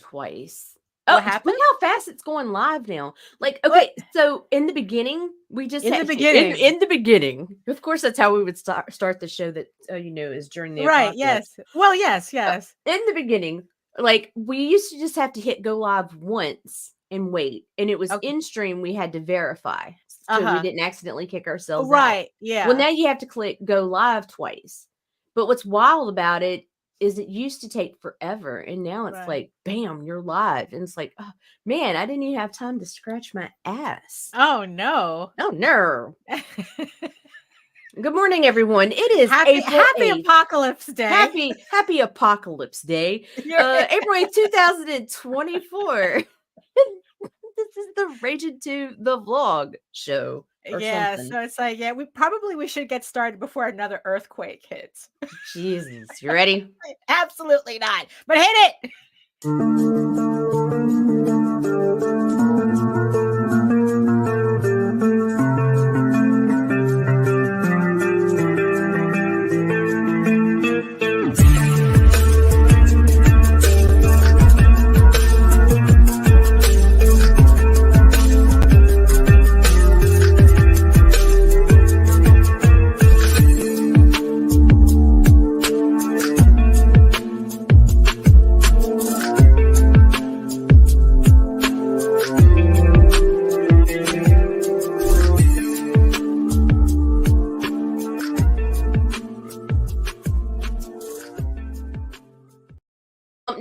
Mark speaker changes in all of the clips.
Speaker 1: twice.
Speaker 2: What
Speaker 1: Oh,
Speaker 2: happened?
Speaker 1: look how fast it's going live now. Like,
Speaker 2: What?
Speaker 1: okay, so in the beginning, we just
Speaker 2: In the
Speaker 1: had
Speaker 2: beginning.
Speaker 1: in the beginning. Of course, that's how we would start the show that is during the
Speaker 2: Right.
Speaker 1: apocalypse.
Speaker 2: Yes. Well, yes. Yes.
Speaker 1: In the beginning, like we used to just have to hit go live once and wait, and it was
Speaker 2: Okay.
Speaker 1: in stream. We had to verify so we
Speaker 2: Uh-huh.
Speaker 1: didn't accidentally kick ourselves out.
Speaker 2: Right.
Speaker 1: Well,
Speaker 2: Yeah.
Speaker 1: now you have to click go live twice. But what's wild about it is it used to take forever, and now it's
Speaker 2: Right.
Speaker 1: like, bam, you're live, and it's like, oh, man, I didn't even have time to scratch my ass.
Speaker 2: Oh no.
Speaker 1: Oh no! Good morning, everyone. It is
Speaker 2: happy
Speaker 1: April 8th.
Speaker 2: Apocalypse Day.
Speaker 1: Happy Apocalypse Day. April 8th, 2024. This is the Raging to the Vlog show or
Speaker 2: Yeah,
Speaker 1: something.
Speaker 2: so it's like, yeah, we should get started before another earthquake hits.
Speaker 1: Jesus, you ready?
Speaker 2: Absolutely not. But hit it.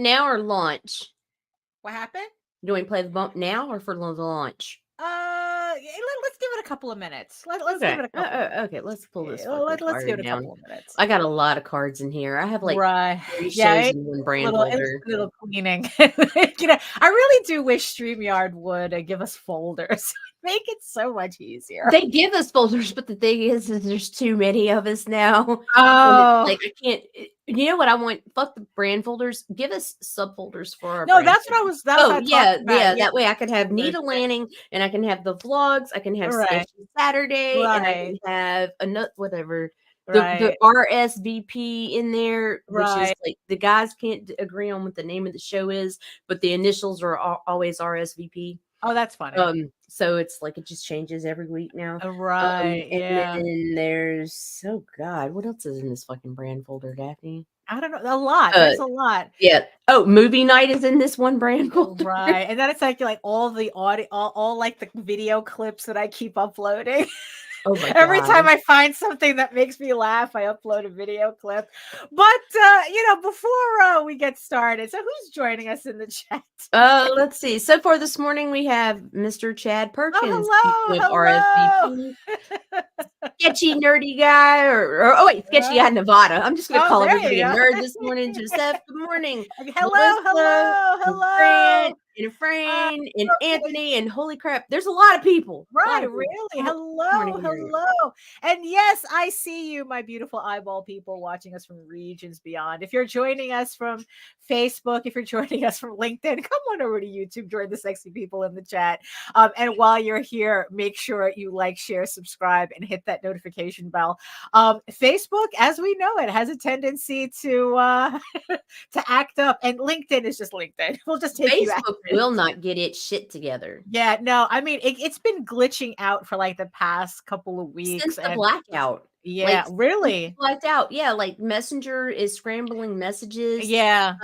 Speaker 1: Now or launch?
Speaker 2: What happened?
Speaker 1: Do we play the bump now or for the launch?
Speaker 2: Let's give it a couple of minutes. Let's give it a couple.
Speaker 1: Okay, let's pull this.
Speaker 2: Let's give it a couple of minutes.
Speaker 1: I got a lot of cards in here. I have like
Speaker 2: right.
Speaker 1: 3 shows in one brand folder.
Speaker 2: Little cleaning. I really do wish StreamYard would give us folders. Make it so much easier.
Speaker 1: They give us folders, but the thing is there's too many of us now.
Speaker 2: Oh,
Speaker 1: like I can't. You know what I want? Fuck the brand folders. Give us subfolders for our.
Speaker 2: No, that's what I was. That's what
Speaker 1: yeah.
Speaker 2: That
Speaker 1: way I could have Nita Lanning, and I can have the vlogs. I can have Sketchy Saturday, and I can have whatever. The RSVP in there, which is like the guys can't agree on what the name of the show is, but the initials are always RSVP.
Speaker 2: Oh, that's funny.
Speaker 1: So it's like it just changes every week now.
Speaker 2: Right.
Speaker 1: And
Speaker 2: yeah.
Speaker 1: then there's God, what else is in this fucking brand folder, Daphne?
Speaker 2: I don't know. A lot. There's a lot.
Speaker 1: Yeah. Oh, movie night is in this one brand folder.
Speaker 2: Right. And then it's like all the audio, all like the video clips that I keep uploading.
Speaker 1: Oh my
Speaker 2: Every
Speaker 1: God.
Speaker 2: time I find something that makes me laugh, I upload a video clip. But before we get started, so who's joining us in the chat?
Speaker 1: Let's see. So far this morning we have Mr. Chad Perkins.
Speaker 2: Hello.
Speaker 1: Sketchy nerdy guy, or sketchy guy Nevada. I'm just gonna call everybody a nerd this morning. Joseph, good morning.
Speaker 2: Hello.
Speaker 1: And Fran and Anthony and holy crap, there's a lot of people.
Speaker 2: Right, really. Hello. And yes, I see you, my beautiful eyeball people watching us from regions beyond. If you're joining us from Facebook, if you're joining us from LinkedIn, come on over to YouTube, join the sexy people in the chat. And while you're here, make sure you like, share, subscribe, and hit that notification bell. Facebook, as we know it, has a tendency to to act up, and LinkedIn is just LinkedIn. We'll just take you out.
Speaker 1: Will not get its shit together.
Speaker 2: Yeah, no, I mean it's been glitching out for like the past couple of weeks
Speaker 1: since the blackout.
Speaker 2: Yeah, really
Speaker 1: blacked out. Yeah, like Messenger is scrambling messages.
Speaker 2: Yeah,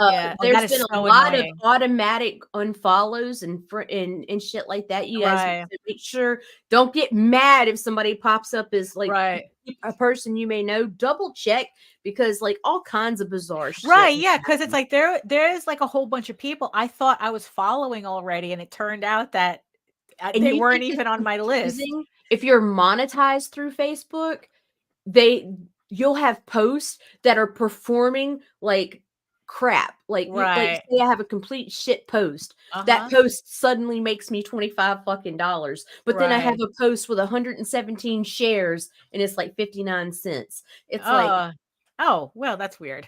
Speaker 1: there's been a lot of automatic unfollows and shit like that. You guys have to make sure, don't get mad if somebody pops up as like a person you may know. Double check, because like all kinds of bizarre shit.
Speaker 2: Right, yeah, because it's like there's like a whole bunch of people I thought I was following already, and it turned out that they weren't even on my list.
Speaker 1: If you're monetized through Facebook, you'll have posts that are performing like crap. Like say I have a complete shit post. That post suddenly makes me $25 fucking dollars. But then I have a post with 117 shares and it's like 59 cents. It's like,
Speaker 2: oh, well, that's weird.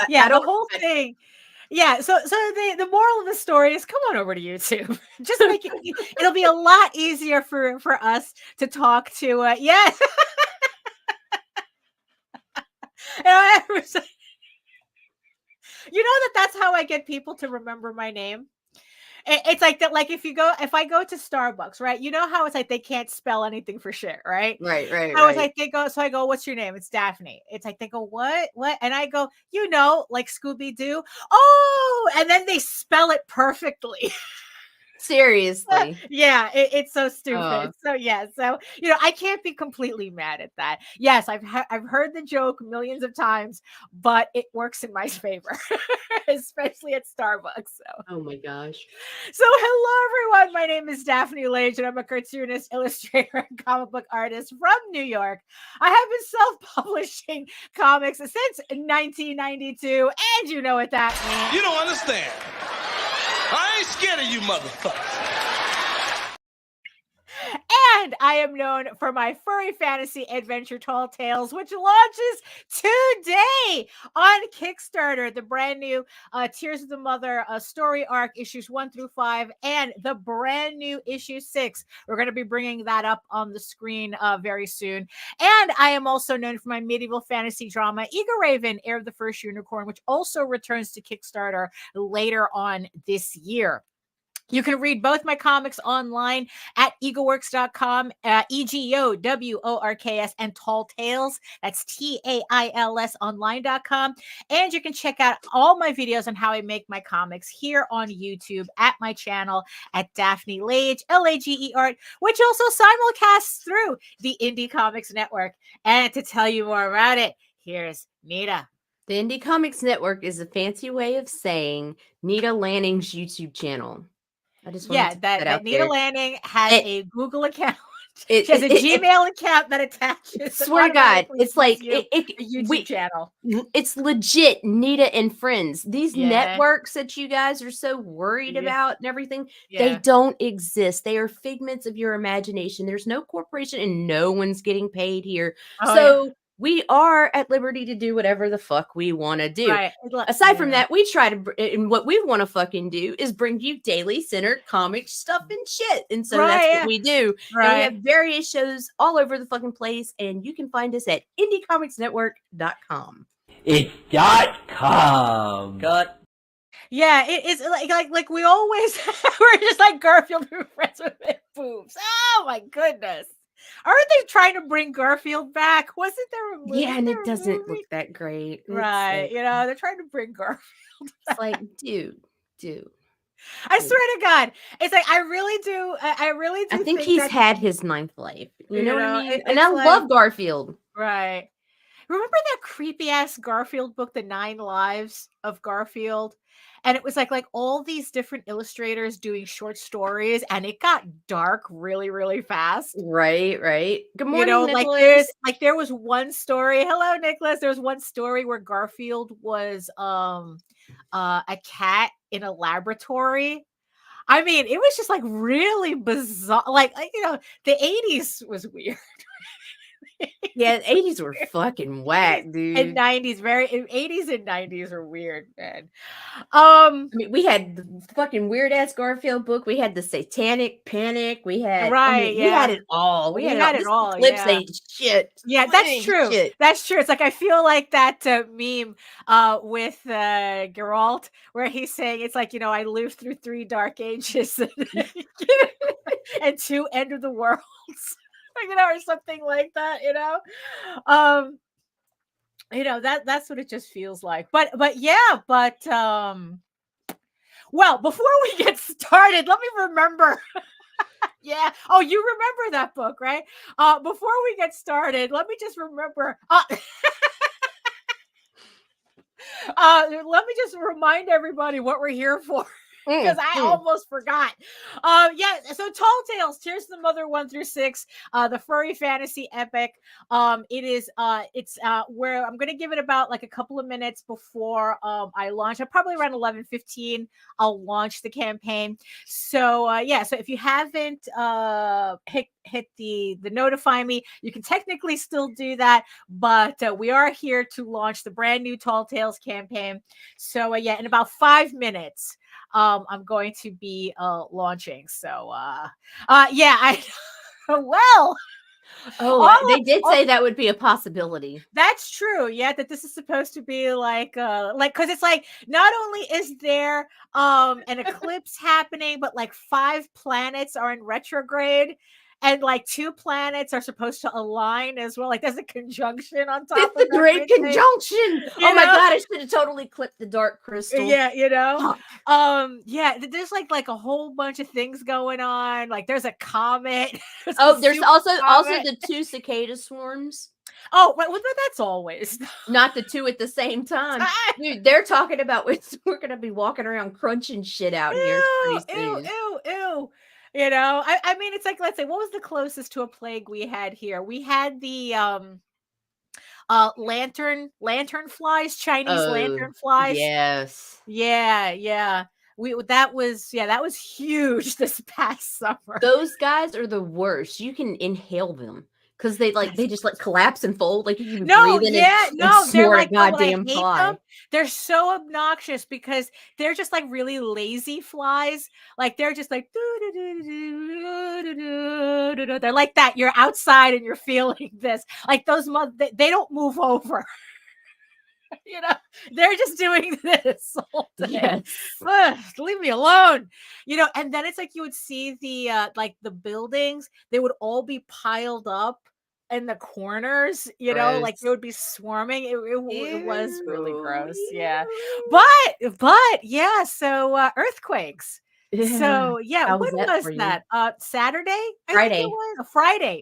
Speaker 2: Yeah, the whole thing. Yeah, so the moral of the story is come on over to YouTube. Just make it, it'll be a lot easier for us to talk to. Yeah. You know that's how I get people to remember my name. It's like that. Like if I go to Starbucks, right? You know how it's like they can't spell anything for shit, right?
Speaker 1: Right.
Speaker 2: I was like, so I go, what's your name? It's Daphne. It's like they go, what? And I go, like Scooby Doo. Oh, and then they spell it perfectly.
Speaker 1: Seriously.
Speaker 2: Yeah, it's so stupid. So yeah, so I can't be completely mad at that. Yes, I've heard the joke millions of times, but it works in my favor, especially at Starbucks. So.
Speaker 1: Oh my gosh.
Speaker 2: So hello everyone. My name is Daphne Lage, and I'm a cartoonist, illustrator, and comic book artist from New York. I have been self-publishing comics since 1992, and you know what that means.
Speaker 3: You don't understand. I ain't scared of you motherfuckers.
Speaker 2: And I am known for my furry fantasy adventure Tall Tales, which launches today on Kickstarter. The brand new Tears of the Mother story arc, issues 1 through 5, and the brand new issue 6. We're going to be bringing that up on the screen very soon. And I am also known for my medieval fantasy drama, Eagle Raven, Heir of the First Unicorn, which also returns to Kickstarter later on this year. You can read both my comics online at eagleworks.com, EGOWORKS, and Tall Tales. That's TAILS online.com. And you can check out all my videos on how I make my comics here on YouTube at my channel at Daphne Lage, LAGE Art, which also simulcasts through the Indie Comics Network. And to tell you more about it, here's Nita.
Speaker 1: The Indie Comics Network is a fancy way of saying Nita Lanning's YouTube channel. I just
Speaker 2: that Nita Lanning has a Google account. She has a Gmail account that attaches.
Speaker 1: Swear to God, it's like
Speaker 2: a YouTube channel.
Speaker 1: It's legit Nita and Friends. These networks that you guys are so worried about and everything, they don't exist. They are figments of your imagination. There's no corporation and no one's getting paid here. We are at liberty to do whatever the fuck we want to do.
Speaker 2: Right.
Speaker 1: Aside from that, we try to, and what we want to fucking do is bring you daily centered comic stuff and shit. And so that's what we do. Right. And we have various shows all over the fucking place. And you can find us at indiecomicsnetwork.com.
Speaker 4: It's .com.
Speaker 2: Cut. Yeah, it is like we always, we're just like Garfield who friends with big boobs. Oh my goodness. Aren't they trying to bring Garfield back? Wasn't there a movie?
Speaker 1: Yeah, and it doesn't look that great.
Speaker 2: Right. Like, they're trying to bring Garfield back.
Speaker 1: It's like, dude.
Speaker 2: I swear to God. It's like, I really do.
Speaker 1: I think he's had his 9th life. You know what I mean? And I love Garfield.
Speaker 2: Right. Remember that creepy ass Garfield book, The 9 Lives of Garfield? And it was like all these different illustrators doing short stories, and it got dark really, really fast.
Speaker 1: Right. Good morning,
Speaker 2: Nicholas. There was one story. Hello, Nicholas. There was one story where Garfield was a cat in a laboratory. I mean, it was just like really bizarre. The 80s was weird.
Speaker 1: Yeah, the 80s were fucking whack, dude.
Speaker 2: And 90s, 80s and 90s are weird, man.
Speaker 1: I mean, we had the fucking weird ass Garfield book. We had the Satanic Panic. We had we had it all. We had it all. Clips ain't shit.
Speaker 2: Yeah, that's true. Shit. That's true. It's like I feel like that meme with Geralt, where he's saying it's like I lived through 3 dark ages and 2 end of the worlds. Or something like that, that's what it just feels like. But well, before we get started, let me remember. Yeah. Oh, you remember that book, right? Before we get started, let me just remember. Let me just remind everybody what we're here for. Because I almost forgot. So Tall Tales, Tears of the Mother 1 through 6, the furry fantasy epic. It's where I'm gonna give it about like a couple of minutes before I launch. Probably around 11:15, I'll launch the campaign. So so if you haven't hit the notify me, you can technically still do that, but we are here to launch the brand new Tall Tales campaign. So in about 5 minutes. I'm going to be launching. So well,
Speaker 1: Oh, they did say that would be a possibility.
Speaker 2: That's true. Yeah, that this is supposed to be like because it's like not only is there an eclipse happening, but like 5 planets are in retrograde. And like 2 planets are supposed to align as well. Like there's a conjunction on top of
Speaker 1: It's a great conjunction. Oh my god, I should have totally clipped the dark crystal.
Speaker 2: Yeah, yeah, there's like a whole bunch of things going on. Like there's a comet.
Speaker 1: There's also the 2 cicada swarms.
Speaker 2: Oh, well, that's always
Speaker 1: not the 2 at the same time. Dude, they're talking about we're gonna be walking around crunching shit out here pretty soon.
Speaker 2: Ew. You know, I mean, it's like, let's say, what was the closest to a plague we had here? We had the lantern flies, Chinese lantern flies.
Speaker 1: Yes.
Speaker 2: Yeah. That was huge this past summer.
Speaker 1: Those guys are the worst. You can inhale them. Because they just collapse and fold. Like you can breathe in and
Speaker 2: they're like
Speaker 1: goddamn fly.
Speaker 2: They're so obnoxious because they're just like really lazy flies. Like they're just like they're like that. You're outside and you're feeling this. Like those they don't move over. You know, they're just doing this all day.
Speaker 1: Yes.
Speaker 2: Ugh, leave me alone. You know, and then it's like you would see the like the buildings, they would all be piled up in the corners, you know, like it would be swarming. It was really gross. Yeah. But yeah, so earthquakes.
Speaker 1: Yeah.
Speaker 2: So yeah, when was that? Saturday?
Speaker 1: Friday.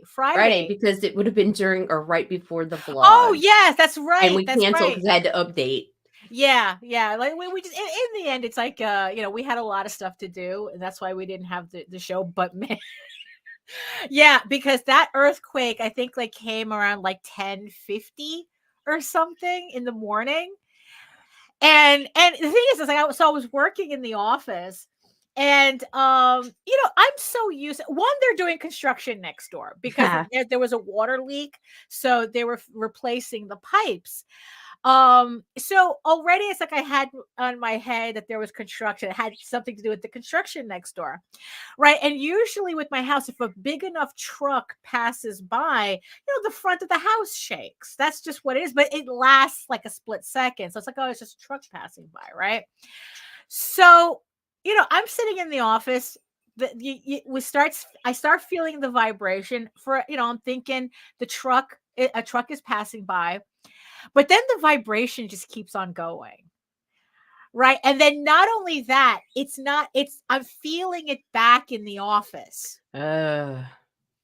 Speaker 2: Friday,
Speaker 1: because it would have been during or right before the vlog.
Speaker 2: Oh yes, that's right.
Speaker 1: And we canceled because I had to update.
Speaker 2: Yeah. Like we just in the end, it's like you know, we had a lot of stuff to do, and that's why we didn't have the show. But man, yeah, because that earthquake, I think, like came around like 10:50 or something in the morning. And the thing is like I was working in the office. And you know, I'm so used. One, they're doing construction next door because there was a water leak, so they were replacing the pipes. So already it's like I had on my head that there was construction. It had something to do with the construction next door, right? And usually with my house, if a big enough truck passes by, you know, the front of the house shakes. That's just what it is. But it lasts like a split second, so it's like, oh, it's just a truck passing by, right? So you know, I'm sitting in the office. I start feeling the vibration for, you know, I'm thinking a truck is passing by, but then the vibration just keeps on going. Right. And then not only that, I'm feeling it back in the office.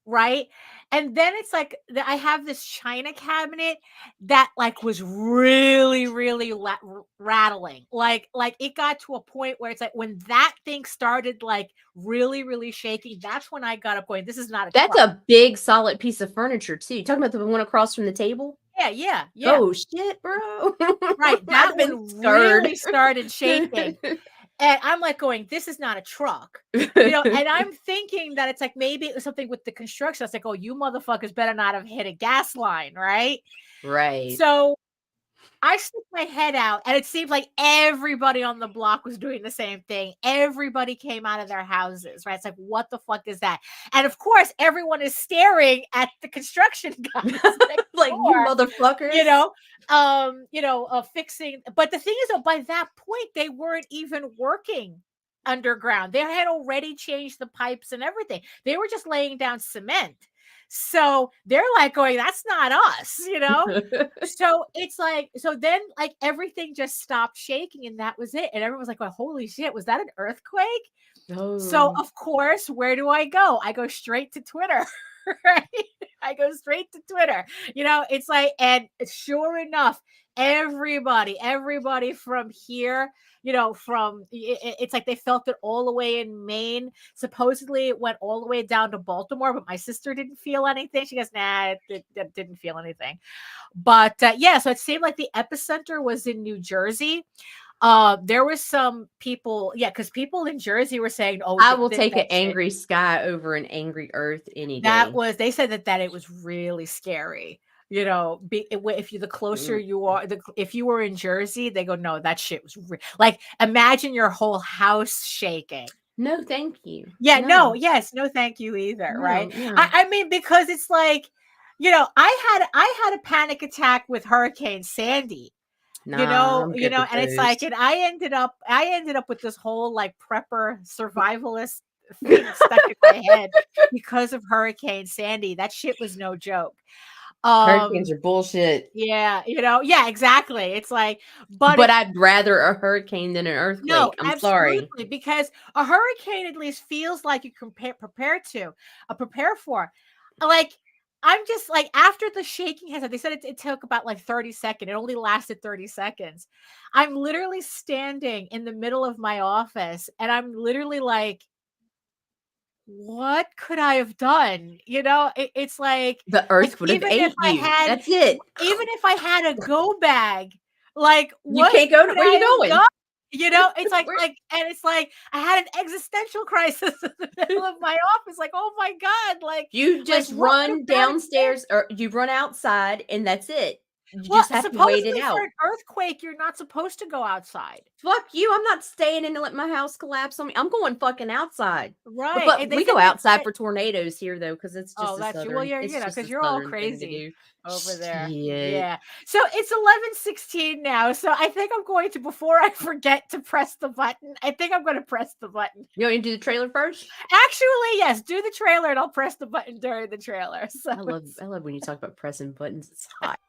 Speaker 2: Right. And then it's like I have this china cabinet that like was really, really rattling. Like it got to a point where it's like when that thing started like really, really shaking, that's when I got up going, this is not
Speaker 1: That's a big solid piece of furniture too. You talking about the one across from the table?
Speaker 2: Yeah.
Speaker 1: Oh shit, bro.
Speaker 2: Right. That one really started shaking. And I'm like going, this is not a truck, you know, and I'm thinking that it's like, maybe it was something with the construction. I was like, oh, you motherfuckers better not have hit a gas line. Right. So I stuck my head out and it seemed like everybody on the block was doing the same thing. Everybody came out of their houses, right? It's like, what the fuck is that? And of course, everyone is staring at the construction guys.
Speaker 1: Like, you motherfuckers.
Speaker 2: You know, fixing. But the thing is, though, by that point, they weren't even working underground. They had already changed the pipes and everything. They were just laying down cement. So they're like going, that's not us, you know? So it's like, so then like everything just stopped shaking and that was it. And everyone was like, well, holy shit, was that an earthquake? Oh. So of course, where do I go? I go straight to Twitter, right? I go straight to Twitter, you know, it's like, and sure enough, everybody from here, you know, it's like they felt it all the way in Maine. Supposedly it went all the way down to Baltimore, but my sister didn't feel anything. She goes, nah, it didn't feel anything. But yeah, so it seemed like the epicenter was in New Jersey. There were some people, because people in Jersey were saying, oh,
Speaker 1: I will take an angry sky over an angry earth any day.
Speaker 2: They said that it was really scary. You know, if you the closer you are, if you were in Jersey, they go, no, that shit was like, imagine your whole house shaking.
Speaker 1: No, thank you.
Speaker 2: Yeah,
Speaker 1: No.
Speaker 2: yes, no, thank you either, right?
Speaker 1: No.
Speaker 2: I mean, because it's like, I had a panic attack with Hurricane Sandy.
Speaker 1: Nah, I'm good with
Speaker 2: And it's
Speaker 1: those.
Speaker 2: like, and I ended up with this whole like prepper survivalist thing stuck in my head because of Hurricane Sandy. That shit was no joke.
Speaker 1: Hurricanes are bullshit.
Speaker 2: Yeah, exactly. It's like,
Speaker 1: But I'd rather a hurricane than an earthquake.
Speaker 2: no,
Speaker 1: I'm sorry.
Speaker 2: absolutely, because a hurricane at least feels like you can prepare for. Like, I'm just like, after the shaking has, they said it took about like 30 seconds. It only lasted 30 seconds. I'm literally standing in the middle of my office and I'm literally like, what could I have done? It's like
Speaker 1: The earth would have
Speaker 2: even if
Speaker 1: ate
Speaker 2: I
Speaker 1: you.
Speaker 2: had,
Speaker 1: That's it.
Speaker 2: even if I had a go bag, like
Speaker 1: You
Speaker 2: what
Speaker 1: can't go.
Speaker 2: could
Speaker 1: Where are
Speaker 2: I
Speaker 1: you
Speaker 2: have
Speaker 1: going?
Speaker 2: done? It's like,
Speaker 1: Where-
Speaker 2: and it's like I had an existential crisis in the middle of my office. Like, oh my God, like
Speaker 1: You just
Speaker 2: what would
Speaker 1: run
Speaker 2: have
Speaker 1: downstairs or you run outside and that's it. You
Speaker 2: Well,
Speaker 1: just have to wait it
Speaker 2: supposedly
Speaker 1: out.
Speaker 2: for an earthquake, you're not supposed to go outside.
Speaker 1: Fuck you. I'm not staying in to let my house collapse on me. I'm going fucking outside.
Speaker 2: Right.
Speaker 1: But
Speaker 2: And they
Speaker 1: we
Speaker 2: said
Speaker 1: go
Speaker 2: that-
Speaker 1: outside for tornadoes here though, because it's just
Speaker 2: Oh,
Speaker 1: a
Speaker 2: that's you.
Speaker 1: southern.
Speaker 2: Well, you're,
Speaker 1: It's just
Speaker 2: because
Speaker 1: a
Speaker 2: you're all
Speaker 1: southern thing to
Speaker 2: crazy
Speaker 1: do.
Speaker 2: over there.
Speaker 1: Shit.
Speaker 2: Yeah. So it's 11:16 now. So I think I'm going to, before I forget to press the button, I think I'm going to press the button.
Speaker 1: You want me to do the trailer first?
Speaker 2: Actually, yes, do the trailer and I'll press the button during the trailer. So
Speaker 1: I love when you talk about pressing buttons. It's hot.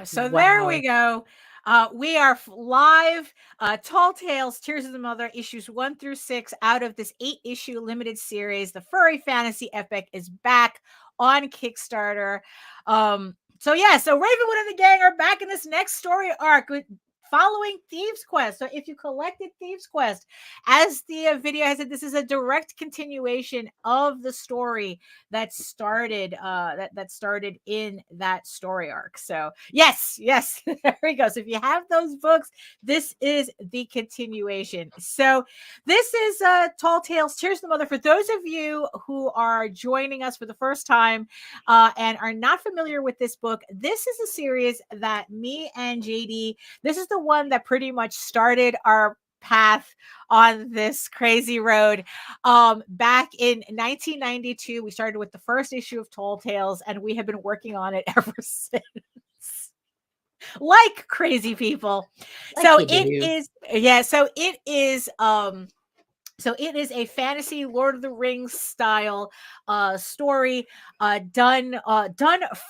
Speaker 2: So there we go. We are live. Tall Tales, Tears of the Mother, issues 1 through 6 out of this 8-issue limited series. The Furry Fantasy Epic is back on Kickstarter. So Ravenwood and the gang are back in this next story arc following Thieves Quest. So if you collected Thieves Quest, as the video has said, this is a direct continuation of the story that started that started in that story arc. So yes, there we go. So if you have those books, this is the continuation. So this is Tall Tales, Tears of the Mother. For those of you who are joining us for the first time and are not familiar with this book, this is a series that me and JD, this is the one that pretty much started our path on this crazy road. Back in 1992, we started with the first issue of Tall Tales, and we have been working on it ever since. Like crazy people. So it is a fantasy Lord of the Rings style story, done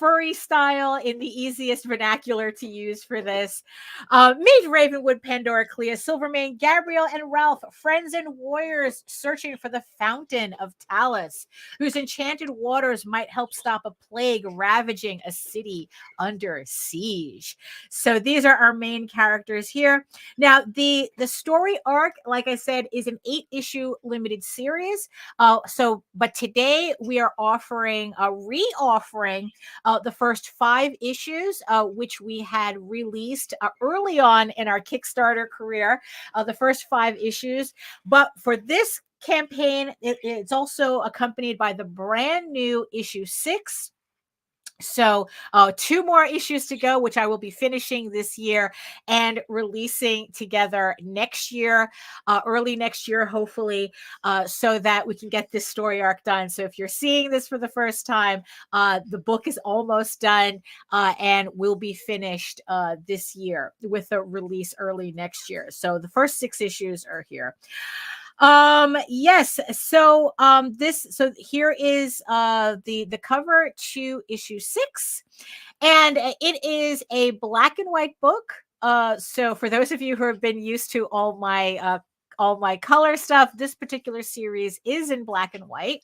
Speaker 2: furry style in the easiest vernacular to use for this. Meet Ravenwood, Pandora, Clea, Silvermane, Gabrielle, and Ralph, friends and warriors searching for the Fountain of Talus, whose enchanted waters might help stop a plague ravaging a city under siege. So these are our main characters here. Now, the story arc, like I said, is an 8-issue limited series. But today we are re-offering the first 5 issues, which we had released early on in our Kickstarter career, the first 5 issues. But for this campaign, it's also accompanied by the brand new issue 6. So 2 more issues to go, which I will be finishing this year and releasing together next year, early next year, hopefully, so that we can get this story arc done. So if you're seeing this for the first time, the book is almost done and will be finished this year with a release early next year. So the first 6 issues are here. Yes, so so here is the cover to issue 6, and it is a black and white book. So for those of you who have been used to all my color stuff, this particular series is in black and white.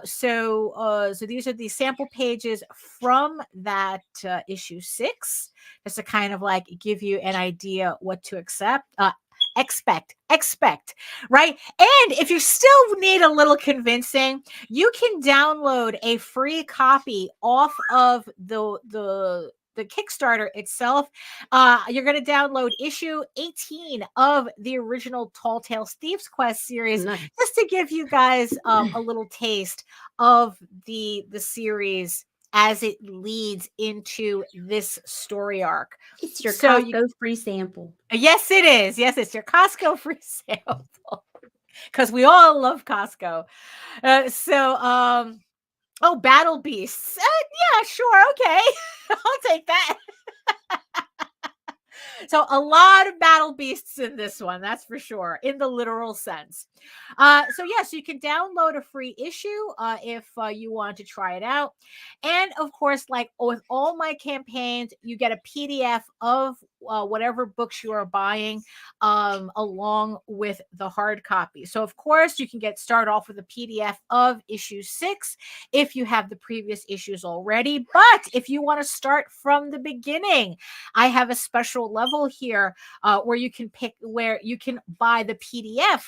Speaker 2: So these are the sample pages from that issue 6, just to kind of like give you an idea what to expect, right? And if you still need a little convincing, you can download a free copy off of the Kickstarter itself. You're going to download issue 18 of the original Tall Tales Thieves Quest series,
Speaker 1: Nice.
Speaker 2: just to give you guys a little taste of the series as it leads into this story arc.
Speaker 1: It's your Costco free sample.
Speaker 2: Yes, it is. Yes, it's your Costco free sample, because we all love Costco. Oh, Battle Beasts. Yeah, sure. Okay. I'll take that. So a lot of battle beasts in this one, that's for sure, in the literal sense. So yes, you can download a free issue if you want to try it out. And of course, like with all my campaigns, you get a PDF of whatever books you are buying along with the hard copy. So of course, you can start off with a PDF of issue 6 if you have the previous issues already. But if you want to start from the beginning, I have a special level here where you can buy the PDF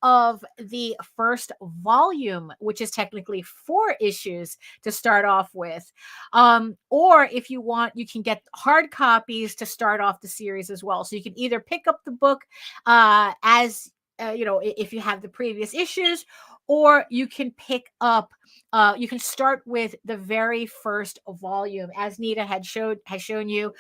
Speaker 2: of the first volume, which is technically 4 issues to start off with. Or if you want, you can get hard copies to start off the series as well. So you can either pick up the book as if you have the previous issues, or you can pick up you can start with the very first volume, as Nita has shown you.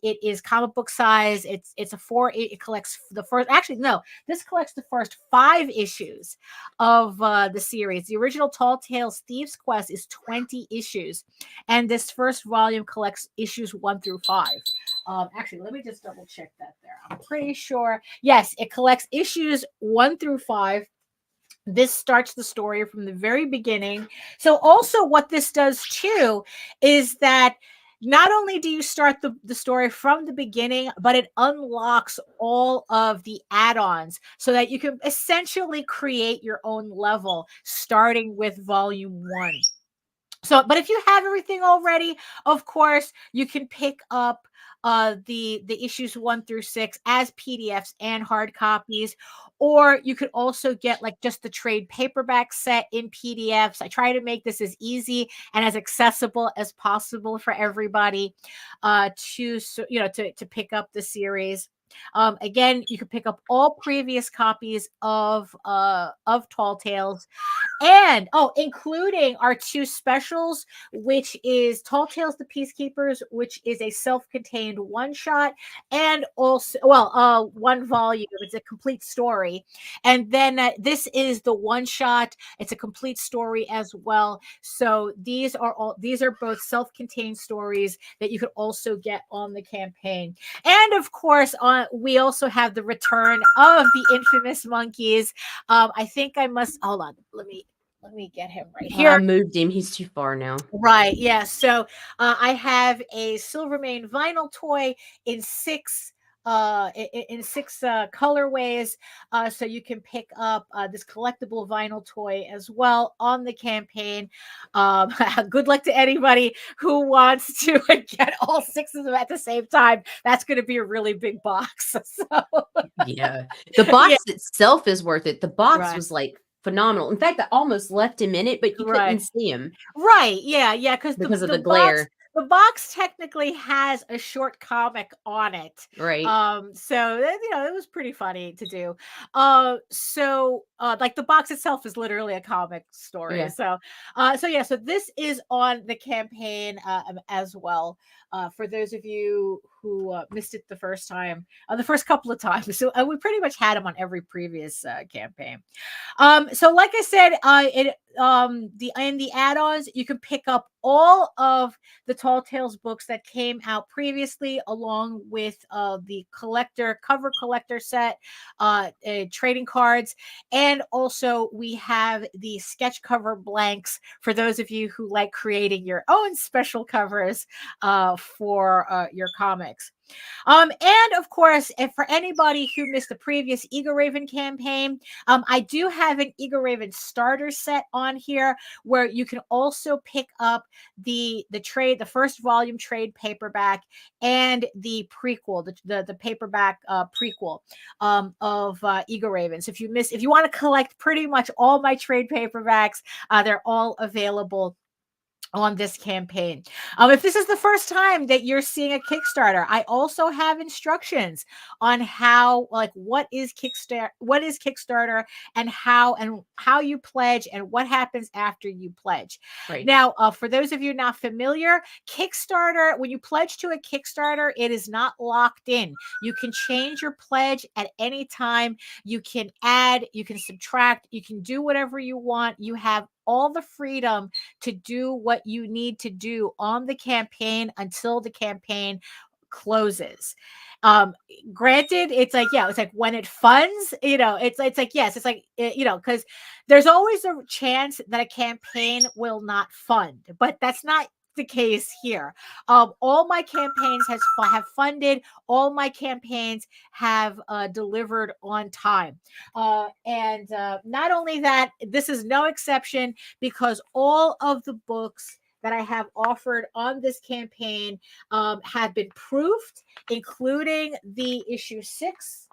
Speaker 2: It is comic book size. It's a 4. It collects the first. Actually, no, this collects the first 5 issues of the series. The original Tall Tales Thieves Quest is 20 issues, and this first volume collects issues 1 through 5. Actually, let me just double check that there. I'm pretty sure. Yes, it collects issues 1 through 5. This starts the story from the very beginning. So also what this does too is that not only do you start the story from the beginning, but it unlocks all of the add-ons so that you can essentially create your own level starting with volume 1. So, but if you have everything already, of course, you can pick up the issues 1 through 6 as PDFs and hard copies, or you could also get like just the trade paperback set in PDFs. I try to make this as easy and as accessible as possible for everybody to pick up the series. Again, you can pick up all previous copies of Tall Tales, and including our 2 specials, which is Tall Tales the Peacekeepers, which is a self-contained one-shot, and also 1 volume. It's a complete story, and then this is the one-shot. It's a complete story as well. So these are both self-contained stories that you could also get on the campaign. And of course, we also have the return of the infamous monkeys. I think I must hold on. Let me get him right here.
Speaker 1: I moved him. He's too far now.
Speaker 2: Right. Yeah. So I have a Silvermane vinyl toy in 6 colorways, so you can pick up this collectible vinyl toy as well on the campaign. Good luck to anybody who wants to get all 6 of them at the same time. That's going to be a really big box. So
Speaker 1: yeah, the box itself is worth it. The box was like phenomenal. In fact, I almost left him in it, but you couldn't see him.
Speaker 2: Right. Yeah. Yeah.
Speaker 1: Because of the glare.
Speaker 2: the box technically has a short comic on it.
Speaker 1: Right.
Speaker 2: So it was pretty funny to do. Like the box itself is literally a comic story.
Speaker 1: Yeah.
Speaker 2: So this is on the campaign as well. For those of you who missed it the first time, the first couple of times. So we pretty much had them on every previous campaign. So like I said, in the add-ons, you can pick up all of the Tall Tales books that came out previously, along with the cover collector set, trading cards, and also we have the sketch cover blanks for those of you who like creating your own special covers for your comics. And of course, if for anybody who missed the previous Eagle Raven campaign, I do have an Eagle Raven starter set on here where you can also pick up the first volume trade paperback and the prequel, the paperback prequel of Eagle Raven. So if you want to collect pretty much all my trade paperbacks, they're all available on this campaign. If this is the first time that you're seeing a Kickstarter, I also have instructions on what is Kickstarter and how you pledge and what happens after you pledge.
Speaker 1: Right.
Speaker 2: Now, for those of you not familiar, Kickstarter, when you pledge to a Kickstarter, it is not locked in. You can change your pledge at any time. You can add, you can subtract, you can do whatever you want. You have all the freedom to do what you need to do on the campaign until the campaign closes. Granted, it's like when it funds, because there's always a chance that a campaign will not fund, but that's not the case here. All my campaigns have funded. All my campaigns have delivered on time. And not only that, this is no exception, because all of the books that I have offered on this campaign have been proofed, including the issue 6,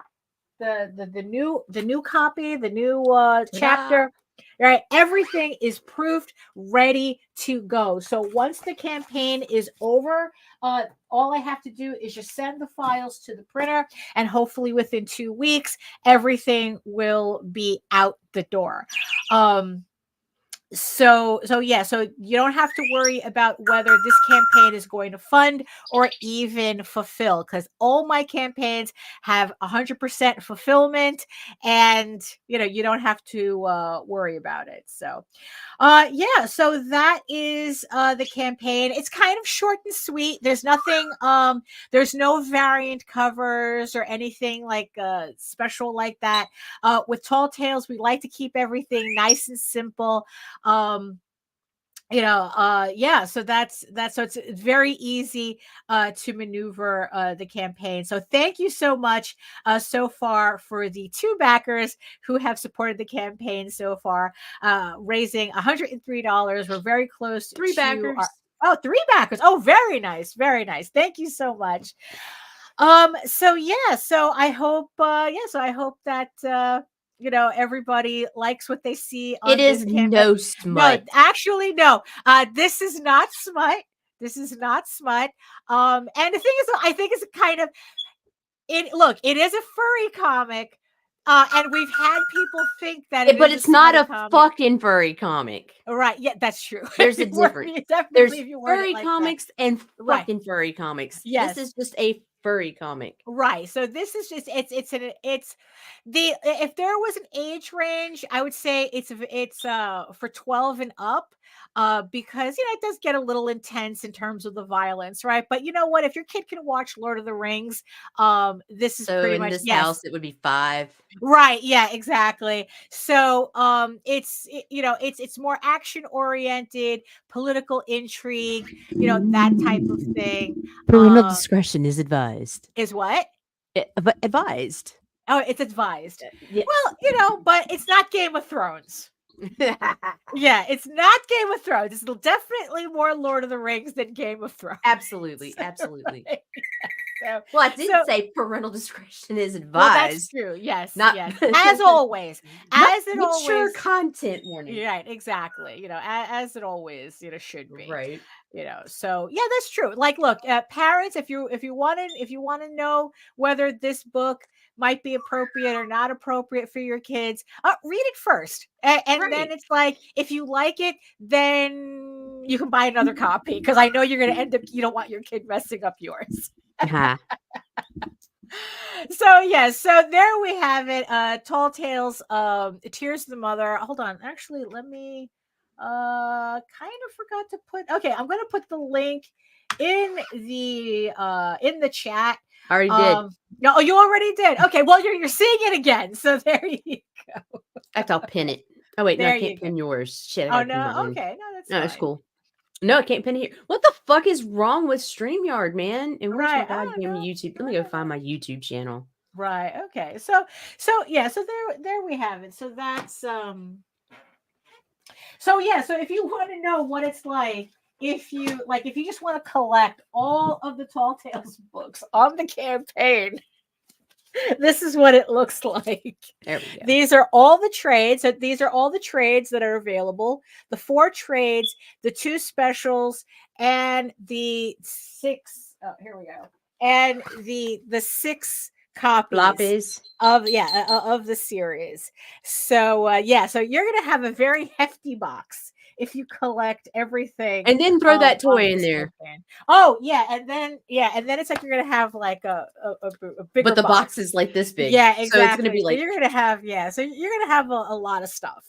Speaker 2: the new copy, the new chapter. Right, everything is proofed, ready to go. So once the campaign is over, all I have to do is just send the files to the printer, and hopefully within 2 weeks, everything will be out the door. So you don't have to worry about whether this campaign is going to fund or even fulfill, because all my campaigns have 100% fulfillment, and you don't have to worry about it. So so that is the campaign. It's kind of short and sweet. There's nothing there's no variant covers or anything like special like that. With Tall Tales, we like to keep everything nice and simple. So it's very easy to maneuver the campaign. So thank you so much so far for the 2 backers who have supported the campaign so far, raising $103. We're very close.
Speaker 1: 3 backers.
Speaker 2: 3 backers. Oh, very nice, very nice. Thank you so much. So I hope that everybody likes what they see on
Speaker 1: it is
Speaker 2: this campaign.
Speaker 1: No smut.
Speaker 2: No, actually, no. This is not smut. This is not smut. And the thing is, I think it's kind of it is a furry comic. And we've had people think that
Speaker 1: but it's not a
Speaker 2: comic.
Speaker 1: fucking furry comic.
Speaker 2: Right. Yeah, that's true.
Speaker 1: There's a difference. There's furry comics and fucking furry comics.
Speaker 2: Yes.
Speaker 1: This is just a furry comic.
Speaker 2: Right. So this is just if there was an age range, I would say it's for 12 and up. Because it does get a little intense in terms of the violence, right? But you know what? If your kid can watch Lord of the Rings, this is pretty much
Speaker 1: this house it would be 5.
Speaker 2: Right. Yeah, exactly. So it's more action oriented, political intrigue, that type of thing.
Speaker 1: Parental discretion is advised.
Speaker 2: Is what?
Speaker 1: Advised.
Speaker 2: Oh, it's advised.
Speaker 1: Yeah.
Speaker 2: Well, but it's not Game of Thrones. Yeah, it's not Game of Thrones. It's definitely more Lord of the Rings than Game of Thrones.
Speaker 1: Absolutely. Absolutely.
Speaker 2: Right?
Speaker 1: Well, I did say parental discretion is advised.
Speaker 2: Well, that's true. Yes,
Speaker 1: not,
Speaker 2: yes. As always, as it
Speaker 1: mature
Speaker 2: always.
Speaker 1: Content warning.
Speaker 2: Right, exactly. As it always, should be.
Speaker 1: Right.
Speaker 2: So yeah, that's true. Like, look, parents, if you want to know whether this book might be appropriate or not appropriate for your kids, read it first, and
Speaker 1: Right.
Speaker 2: then it's like, if you like it, then you can buy another copy, because I know you're going to end up, you don't want your kid messing up yours.
Speaker 1: Uh-huh.
Speaker 2: So yeah, so there we have it. Tall Tales, Tears of the Mother. Hold on, actually, let me kind of forgot to put, okay, I'm gonna put the link in the chat.
Speaker 1: I already did.
Speaker 2: No, you already did. Okay, well, you're seeing it again, so there you go.
Speaker 1: I'll pin it. Oh wait,
Speaker 2: there
Speaker 1: no, I can't pin yours. Shit.
Speaker 2: Oh no, okay, no, that's
Speaker 1: no,
Speaker 2: fine.
Speaker 1: it's cool. No, I can't pin it here. What the fuck is wrong with StreamYard, man? And where's my goddamn YouTube? Let me go find my YouTube channel.
Speaker 2: Right. Okay. So yeah. So there we have it. So that's So yeah. So if you want to know what it's like, if you just want to collect all of the Tall Tales books on the campaign, this is what it looks like.
Speaker 1: There we go.
Speaker 2: These are all the trades. These are all the trades that are available. The 4 trades, the 2 specials, and the 6. Oh, here we go. And the 6 copies of the series. So so you're gonna have a very hefty box if you collect everything,
Speaker 1: and then throw that toy in there.
Speaker 2: Campaign. Oh yeah, and then it's like you're gonna have like a bigger.
Speaker 1: But the box is like this big.
Speaker 2: Yeah, exactly.
Speaker 1: So it's gonna be like,
Speaker 2: so you're gonna have So you're gonna have a lot of stuff.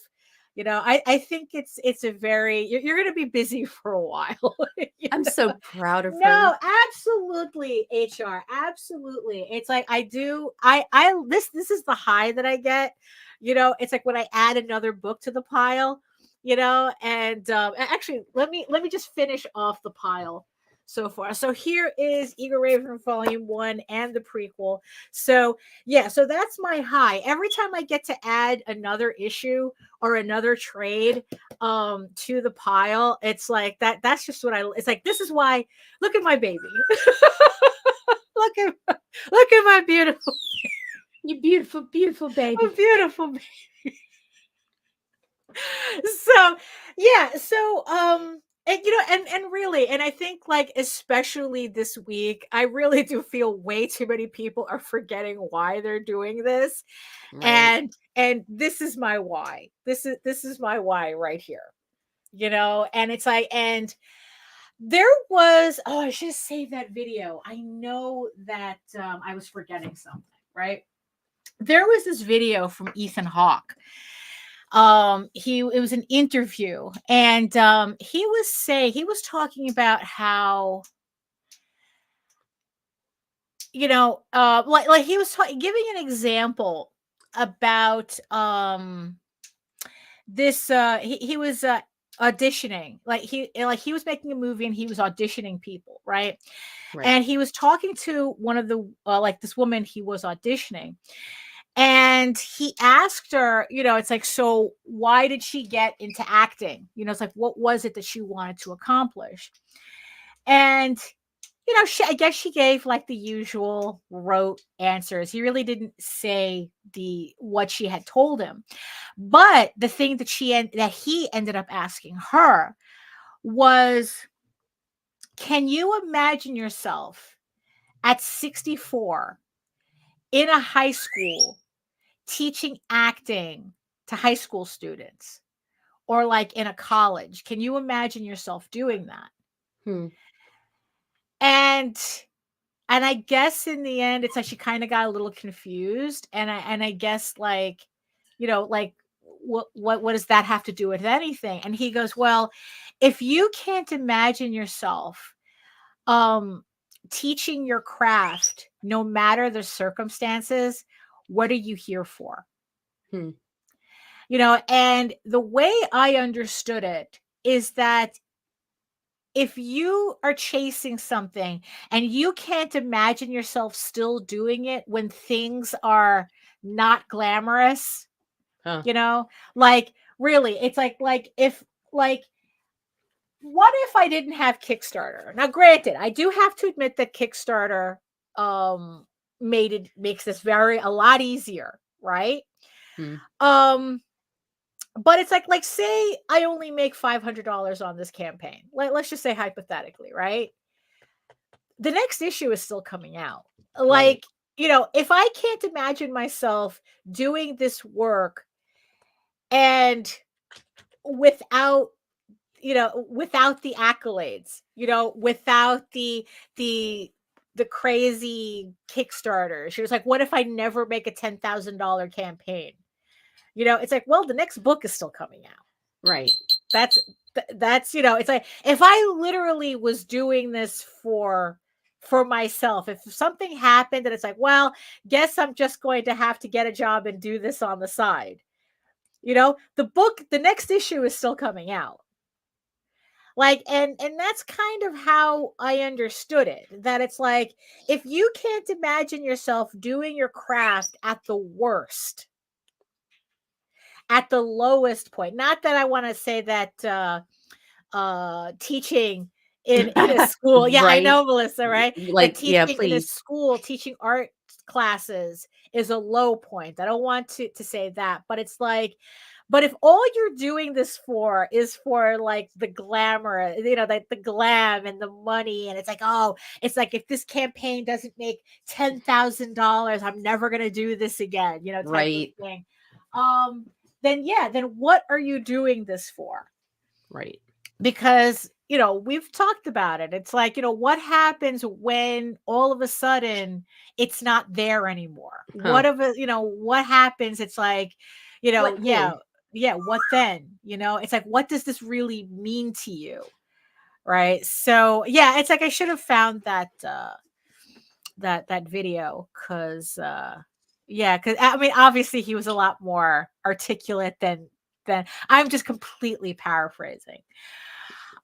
Speaker 2: I think it's a very, you're gonna be busy for a while.
Speaker 1: I'm so proud of her.
Speaker 2: No, absolutely, HR, absolutely. It's like this is the high that I get. It's like when I add another book to the pile. And actually, let me just finish off the pile so far. So here is Eagle Raven Volume 1 and the prequel. So yeah, so that's my high. Every time I get to add another issue or another trade to the pile, it's like that's just what it's like. This is why, look at my baby. look at my beautiful,
Speaker 1: you beautiful baby.
Speaker 2: A beautiful baby. So yeah, so and really, and I think, like, especially this week, I really do feel way too many people are forgetting why they're doing this. Right. And this is my why. This is my why right here. And it's like, and there was, I should have saved that video. I know that I was forgetting something, right? There was this video from Ethan Hawke. It was an interview, and he was talking about how, like he was giving an example about this he was auditioning, like he was making a movie and he was auditioning people, right? And he was talking to one of the like this woman he was auditioning. And he asked her, it's like, so why did she get into acting? It's like, what was it that she wanted to accomplish? And, I guess she gave like the usual rote answers. He really didn't say what she had told him. But the thing that he ended up asking her was, can you imagine yourself at 64 in a high school teaching acting to high school students, or like in a college? Can you imagine yourself doing that? And I guess in the end, it's like she kind of got a little confused, and I guess, like, like what does that have to do with anything? And he goes, well, if you can't imagine yourself teaching your craft, no matter the circumstances, what are you here for? And the way I understood it is that if you are chasing something and you can't imagine yourself still doing it when things are not glamorous, like, really, it's like if, like, what if I didn't have Kickstarter? Now, granted, I do have to admit that Kickstarter makes this a lot easier, right?
Speaker 1: Hmm.
Speaker 2: But it's like say I only make $500 on this campaign. Let's just say hypothetically, right? The next issue is still coming out. Like,
Speaker 1: Right.
Speaker 2: if I can't imagine myself doing this work and without without the accolades, without the crazy Kickstarter. She was like, what if I never make a $10,000 campaign? It's like, well, the next book is still coming out.
Speaker 1: Right.
Speaker 2: That's it's like, if I literally was doing this for myself, if something happened and it's like, well, guess I'm just going to have to get a job and do this on the side. The next issue is still coming out. Like, and that's kind of how I understood it, that it's like, if you can't imagine yourself doing your craft at the worst, at the lowest point, not that I want to say that teaching in a school, yeah, I
Speaker 1: Right.
Speaker 2: know, Melissa, right? That
Speaker 1: Like, yeah,
Speaker 2: teaching in a
Speaker 1: please.
Speaker 2: school, teaching art classes is a low point. I don't want to say that, but it's like, but if all you're doing this for is for like the glamour, like the glam and the money, and it's like, oh, it's like, if this campaign doesn't make $10,000, I'm never gonna do this again, type
Speaker 1: Right.
Speaker 2: of thing. Then what are you doing this for?
Speaker 1: Right.
Speaker 2: Because we've talked about it. It's like, what happens when all of a sudden it's not there anymore?
Speaker 1: Huh.
Speaker 2: What happens? It's like,
Speaker 1: What then?
Speaker 2: what then? It's like, what does this really mean to you? Right. So yeah, it's like, I should have found that that video, because because I mean, obviously he was a lot more articulate than I'm just completely paraphrasing.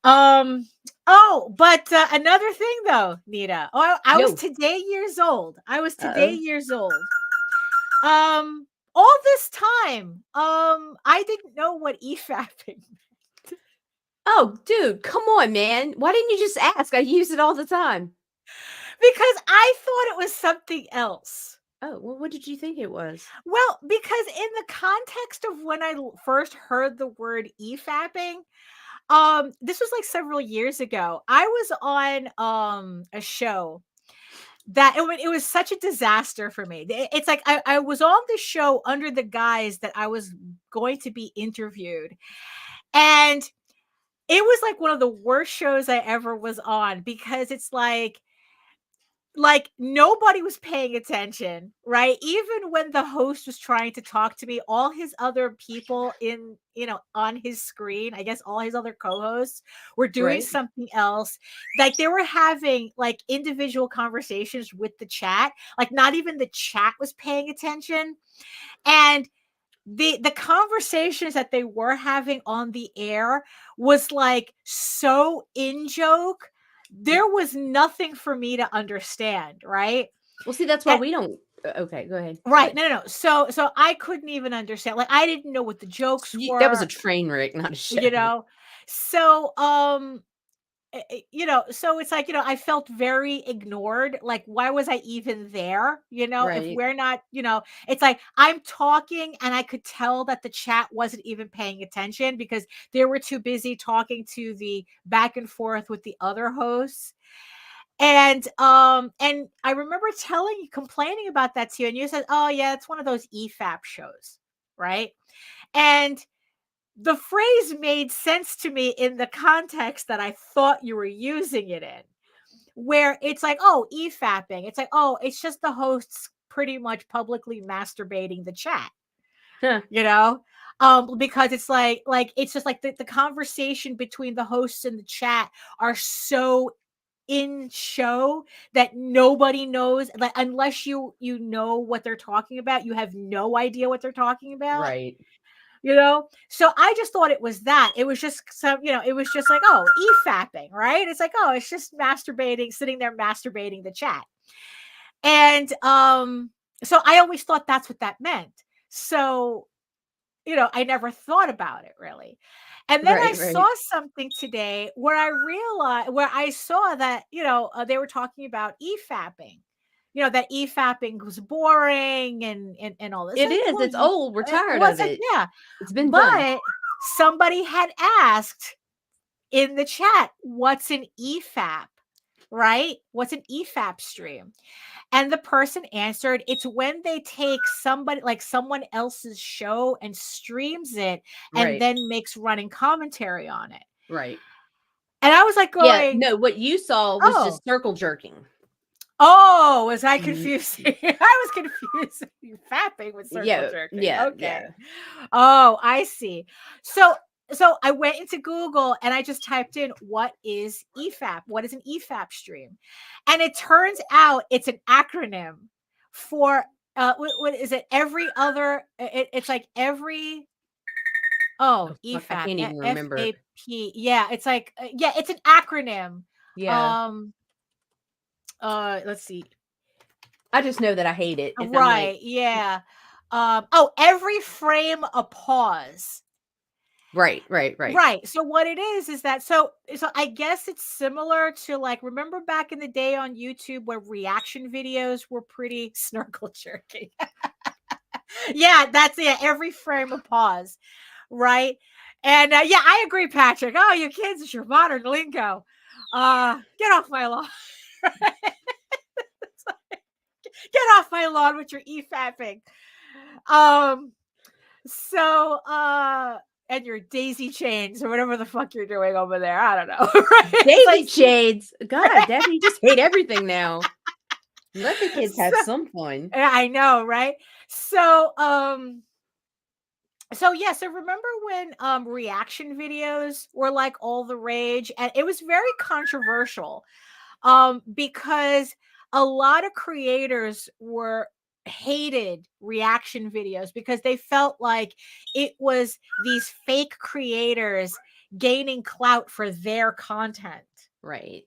Speaker 2: But another thing though, Nita. Oh, I was today years old. All this time, I didn't know what EFAPing meant.
Speaker 1: Oh, dude, come on, man. Why didn't you just ask? I use it all the time.
Speaker 2: Because I thought it was something else.
Speaker 1: Oh, well, what did you think it was?
Speaker 2: Well, because in the context of when I first heard the word EFAPing, this was like several years ago. I was on a show that it was such a disaster for me. It's like, I was on the show under the guise that I was going to be interviewed, and it was like one of the worst shows I ever was on, because it's like nobody was paying attention, right? Even when the host was trying to talk to me, all his other people on his screen, I guess all his other co-hosts were doing something else. Like, they were having like individual conversations with the chat. Like, not even the chat was paying attention. And the conversations that they were having on the air was like so in joke. There was nothing for me to understand, right?
Speaker 1: Well, see, that's why we don't. Okay, go ahead.
Speaker 2: Right. No. So I couldn't even understand. Like, I didn't know what the jokes were.
Speaker 1: That was a train wreck, not a show.
Speaker 2: So so it's like, I felt very ignored. Like, why was I even there? If we're not, it's like, I'm talking and I could tell that the chat wasn't even paying attention, because they were too busy talking to the back and forth with the other hosts. And I remember complaining about that to you, and you said, oh yeah, it's one of those EFAP shows, right? And the phrase made sense to me in the context that I thought you were using it in, where it's like, oh, EFAPing. It's like, oh, it's just the hosts pretty much publicly masturbating the chat, because it's like it's just like the conversation between the hosts and the chat are so in show that nobody knows, like, unless you know what they're talking about, you have no idea what they're talking about.
Speaker 1: Right.
Speaker 2: So I just thought it was that. It was just it was just like, oh, EFAPing, right? It's like, oh, it's just sitting there masturbating the chat. And so I always thought that's what that meant. So, I never thought about it really. And then I saw something today where I saw that, they were talking about EFAPing, that e-fapping was boring and all this.
Speaker 1: It is. It's old. We're tired of it.
Speaker 2: Yeah.
Speaker 1: It's been done.
Speaker 2: Somebody had asked in the chat, what's an EFAP, right? What's an EFAP stream? And the person answered, it's when they take somebody, like someone else's show, and streams it and then makes running commentary on it.
Speaker 1: Right.
Speaker 2: And I was like going,
Speaker 1: yeah, no, what you saw was just circle jerking.
Speaker 2: Oh, was I confusing? I was confusing fapping with circle jerking.
Speaker 1: Yeah.
Speaker 2: Okay.
Speaker 1: Yeah.
Speaker 2: Oh, I see. So I went into Google and I just typed in, what is EFAP? What is an EFAP stream? And it turns out it's an acronym for what is it? Every other. It's like every. Oh, EFAP.
Speaker 1: I can't even remember.
Speaker 2: FAP. Yeah, it's like it's an acronym.
Speaker 1: Yeah.
Speaker 2: Let's see.
Speaker 1: I just know that I hate it.
Speaker 2: Right. Yeah. Every frame a pause.
Speaker 1: Right.
Speaker 2: So what it is that so I guess it's similar to, like, remember back in the day on YouTube where reaction videos were pretty snarkle jerking. Yeah, that's it. Every frame a pause. Right. And yeah, I agree, Patrick. Oh, you kids, it's your modern lingo. Get off my lawn. Get off my lawn with your e-fapping. And your daisy chains or whatever the fuck you're doing over there. I don't know. Right?
Speaker 1: Daisy chains. God, Debbie, you just hate everything now. Let the kids have some fun.
Speaker 2: I know, right? So remember when reaction videos were like all the rage, and it was very controversial because a lot of creators hated reaction videos because they felt like it was these fake creators gaining clout for their content.
Speaker 1: Right.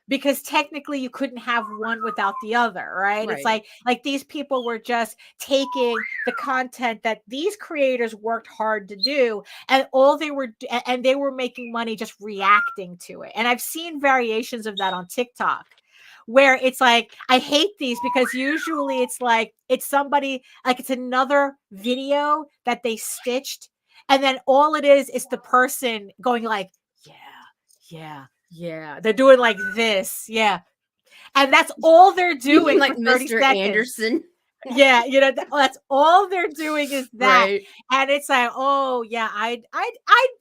Speaker 2: Because technically you couldn't have one without the other, right? It's like these people were just taking the content that these creators worked hard to do, and they were making money just reacting to it. And I've seen variations of that on TikTok, where it's like, I hate these because usually it's like, it's somebody, like it's another video that they stitched. And then all it is the person going like, yeah. They're doing like this. Yeah. And that's all they're doing.
Speaker 1: Like Mr. Anderson.
Speaker 2: Yeah. That's all they're doing is that. Right. And it's like, oh yeah, I'd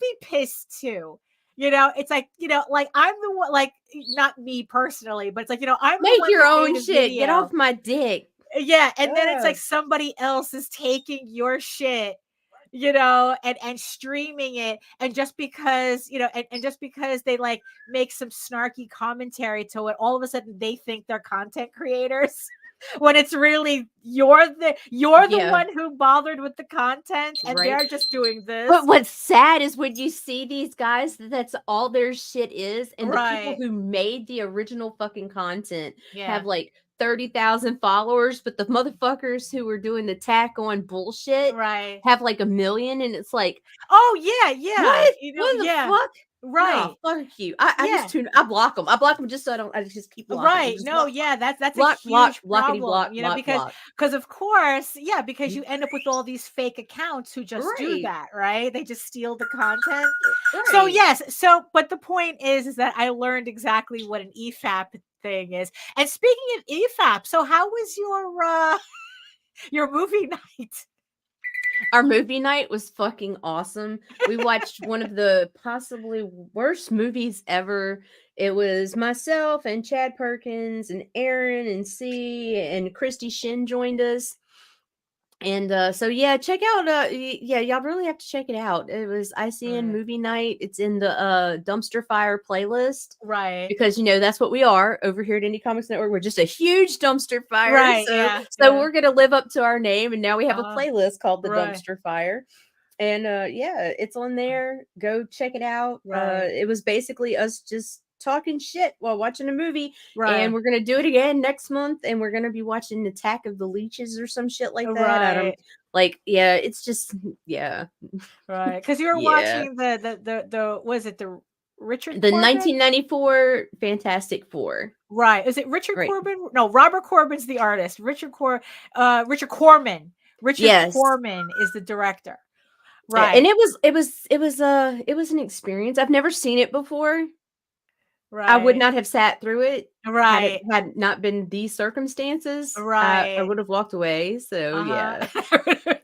Speaker 2: be pissed too. It's like, like I'm the one, like, not me personally, but it's like, I'm
Speaker 1: make
Speaker 2: the one
Speaker 1: your own shit. Video. Get off my dick.
Speaker 2: Yeah. And then it's like somebody else is taking your shit, and streaming it. And just because, and just because they like make some snarky commentary to it, all of a sudden they think they're content creators. When it's really you're the one who bothered with the content, and they're just doing this.
Speaker 1: But what's sad is when you see these guys, that's all their shit is, and the people who made the original fucking content have like 30,000 followers, but the motherfuckers who were doing the tack on bullshit have like 1 million, and it's like,
Speaker 2: oh yeah,
Speaker 1: what the fuck?
Speaker 2: Right.
Speaker 1: No, fuck you. I just tune. I block them. I block them just so I just keep blocking.
Speaker 2: Right. No, block, that's block, a huge problem. Because of course, because you end up with all these fake accounts who just do that, right? They just steal the content. Right. So yes. But the point is that I learned exactly what an EFAP thing is. And speaking of EFAP, so how was your movie night?
Speaker 1: Our movie night was fucking awesome. We watched one of the possibly worst movies ever. It was myself and Chad Perkins and Aaron and C and Christy Shin joined us. And so check out y'all really have to check it out. It was ICN movie night. It's in the Dumpster Fire playlist,
Speaker 2: right?
Speaker 1: Because that's what we are over here at Indie Comics Network. We're just a huge dumpster fire,
Speaker 2: right?
Speaker 1: So we're gonna live up to our name, and now we have a playlist called the Dumpster Fire, and it's on there. Go check it out. It was basically us just talking shit while watching a movie, and we're gonna do it again next month, and we're gonna be watching Attack of the Leeches or some shit like that. It's just
Speaker 2: right, because you were watching the was it the Richard
Speaker 1: The
Speaker 2: Corbin?
Speaker 1: 1994 Fantastic Four.
Speaker 2: Right. Is it Richard Corbin? No, Robert Corbin's the artist. Richard Corman. Richard Corman is the director. Right.
Speaker 1: And it was an experience. I've never seen it before.
Speaker 2: Right.
Speaker 1: I would not have sat through it.
Speaker 2: Right.
Speaker 1: Had not been these circumstances.
Speaker 2: Right.
Speaker 1: I would have walked away. So yeah.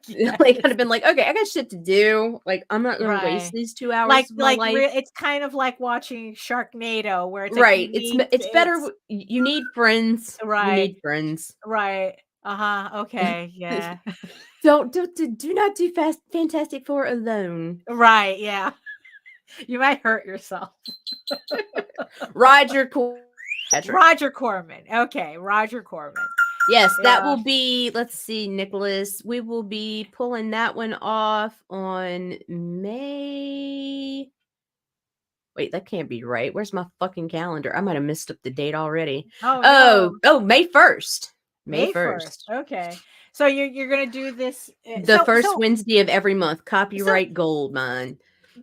Speaker 2: Yeah.
Speaker 1: Like I'd have been like, okay, I got shit to do. Like I'm not gonna waste these 2 hours of my life.
Speaker 2: It's kind of like watching Sharknado, where it's
Speaker 1: right. It's better. You need friends.
Speaker 2: Right.
Speaker 1: You need friends.
Speaker 2: Right. Okay. Yeah.
Speaker 1: do not do Fantastic Four alone.
Speaker 2: Right. Yeah. You might hurt yourself.
Speaker 1: Roger Corman.
Speaker 2: Okay, Roger Corman.
Speaker 1: Yes, that will be, let's see, Nicholas. We will be pulling that one off on May. Wait, that can't be right. Where's my fucking calendar? I might have missed up the date already.
Speaker 2: Oh,
Speaker 1: May 1st. May 1st.
Speaker 2: Okay. So you're going to do this
Speaker 1: the first Wednesday of every month. Copyright gold mine.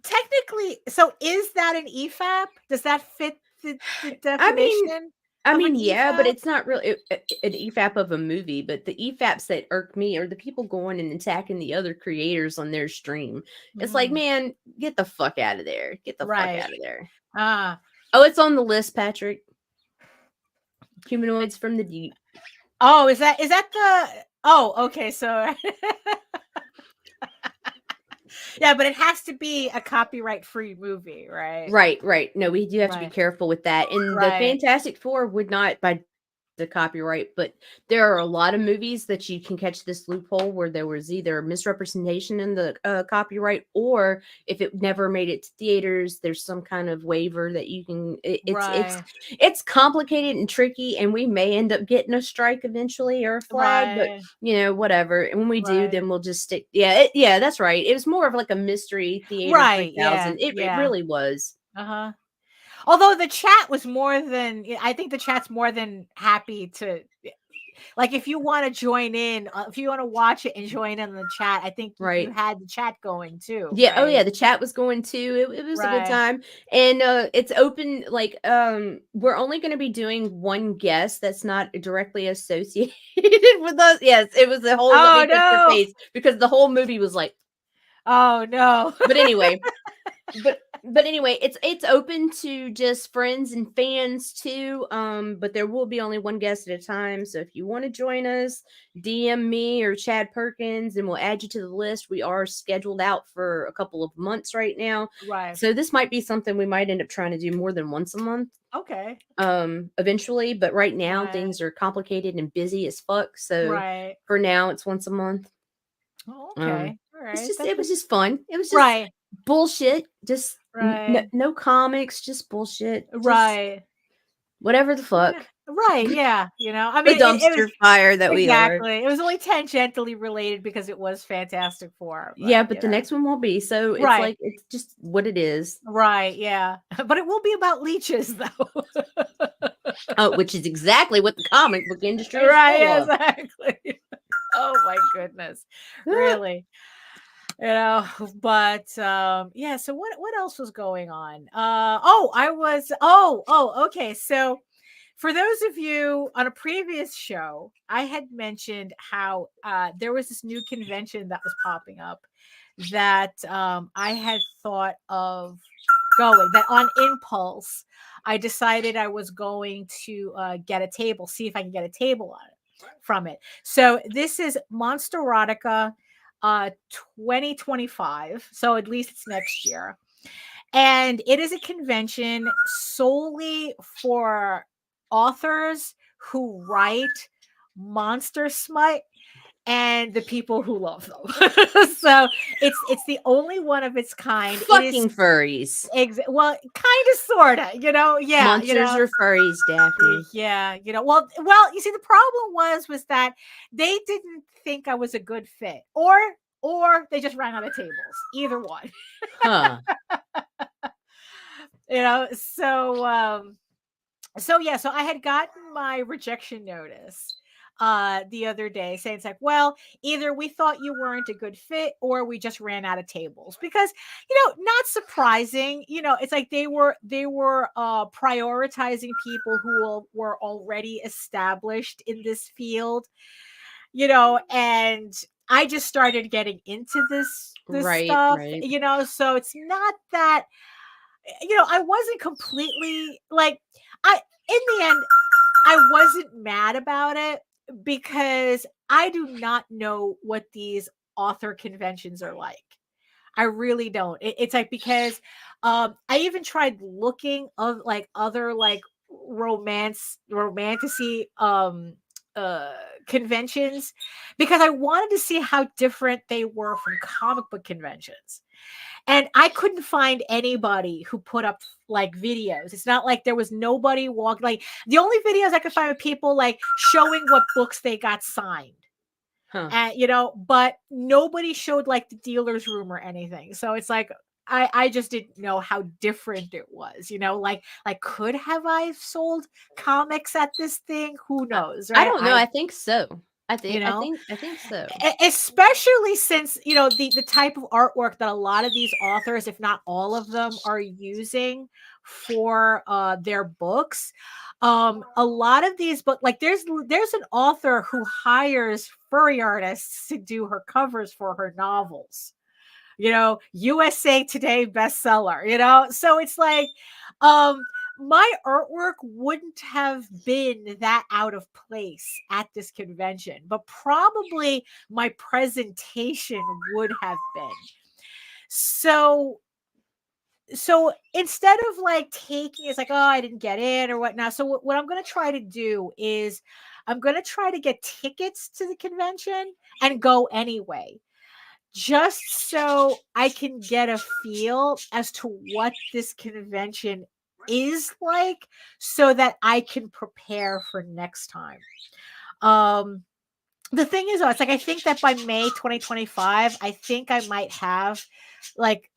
Speaker 2: Technically, so is that an EFAP? Does that fit the definition?
Speaker 1: I mean, yeah, but it's not really an EFAP of a movie. But the EFAPs that irk me are the people going and attacking the other creators on their stream. It's like, man, get the fuck out of there. Get the fuck out of there. Oh, it's on the list, Patrick. Humanoids from the Deep.
Speaker 2: Oh, is that the? Oh, okay. So. Yeah, but it has to be a copyright-free movie, right?
Speaker 1: Right. No, we do have to be careful with that. And the Fantastic Four would not, by the copyright, but there are a lot of movies that you can catch this loophole where there was either misrepresentation in the copyright, or if it never made it to theaters, there's some kind of waiver that you can. It's complicated and tricky, and we may end up getting a strike eventually or a flag, but whatever. And when we do, then we'll just stick. Yeah, that's right. It was more of like a mystery theater.
Speaker 2: Right.
Speaker 1: 3000. It really was.
Speaker 2: Although the chat was I think the chat's more than happy to, like, if you want to join in, if you want to watch it and join in the chat, I think you had the chat going too.
Speaker 1: Yeah. Right? Oh yeah. The chat was going too. It was a good time. And it's open. Like, we're only going to be doing one guest that's not directly associated with us. Yes. It was the whole face, because the whole movie was like,
Speaker 2: oh no.
Speaker 1: But anyway, but anyway, it's open to just friends and fans too. But there will be only one guest at a time. So if you want to join us, DM me or Chad Perkins, and we'll add you to the list. We are scheduled out for a couple of months right now.
Speaker 2: Right.
Speaker 1: So this might be something we might end up trying to do more than once a month.
Speaker 2: Okay.
Speaker 1: Eventually, but right now things are complicated and busy as fuck. So for now, it's once a month.
Speaker 2: Oh, okay. All right.
Speaker 1: It was just fun. It was just bullshit. Just no comics, just bullshit. Just whatever the fuck.
Speaker 2: Right. Yeah. I mean,
Speaker 1: the dumpster fire that we are.
Speaker 2: Exactly. It was only tangentially related because it was Fantastic Four.
Speaker 1: But the next one won't be. So it's like, it's just what it is.
Speaker 2: Right. Yeah. But it will be about leeches, though.
Speaker 1: Which is exactly what the comic book industry is.
Speaker 2: Right. Exactly. Oh my goodness. Really. But so what else was going on? Okay. So for those of you on a previous show, I had mentioned how there was this new convention that was popping up that I had thought of going, that on impulse, I decided I was going to get a table, see if I can get a table on it from it. So this is Monsterotica 2025, so at least it's next year, and it is a convention solely for authors who write monster smut and the people who love them. So it's the only one of its kind.
Speaker 1: Fucking furries.
Speaker 2: Well, kind of, sort of, yeah.
Speaker 1: Monsters are furries, Daphne.
Speaker 2: Yeah, well, you see, the problem was that they didn't think I was a good fit, or they just ran out of tables. Either one.
Speaker 1: Huh.
Speaker 2: So I had gotten my rejection notice the other day saying it's like, well, either we thought you weren't a good fit or we just ran out of tables. Because, not surprising, it's like they were prioritizing people who were already established in this field, and I just started getting into this stuff, so it's not that, I wasn't completely like, in the end, I wasn't mad about it because I do not know what these author conventions are like. I really don't. It's like, because I even tried looking of like other like romantasy conventions, because I wanted to see how different they were from comic book conventions. And I couldn't find anybody who put up like videos. It's not like there was nobody walking. Like, the only videos I could find were people like showing what books they got signed. And but nobody showed like the dealer's room or anything. So it's like, I just didn't know how different it was, like could have I sold comics at this thing? Who knows? Right?
Speaker 1: I don't know. I think so. I think so.
Speaker 2: Especially since, the type of artwork that a lot of these authors, if not all of them, are using for their books. A lot of these books, like there's an author who hires furry artists to do her covers for her novels. USA Today bestseller, so it's like, my artwork wouldn't have been that out of place at this convention, but probably my presentation would have been. So instead of like taking, it's like, oh, I didn't get in or whatnot. So what I'm going to try to do is I'm going to try to get tickets to the convention and go anyway, just so I can get a feel as to what this convention is like, so that I can prepare for next time. The thing is, though, it's like, I think that by May 2025, I think I might have, like,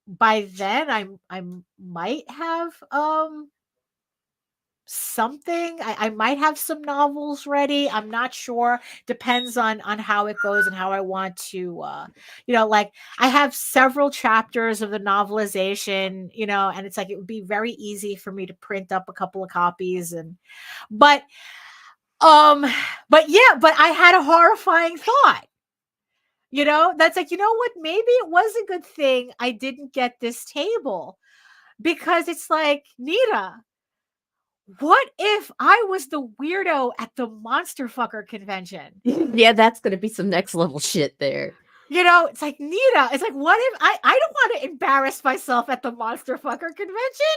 Speaker 2: by then I might have something. I might have some novels ready. I'm not sure. Depends on how it goes and how I want to like, I have several chapters of the novelization, and it's like, it would be very easy for me to print up a couple of copies, but I had a horrifying thought. That's like, what, maybe it was a good thing I didn't get this table, because it's like, Nita, what if I was the weirdo at the Monster Fucker convention?
Speaker 1: Yeah, that's going to be some next level shit there.
Speaker 2: It's like, Nita, it's like, what if I don't want to embarrass myself at the Monster Fucker convention?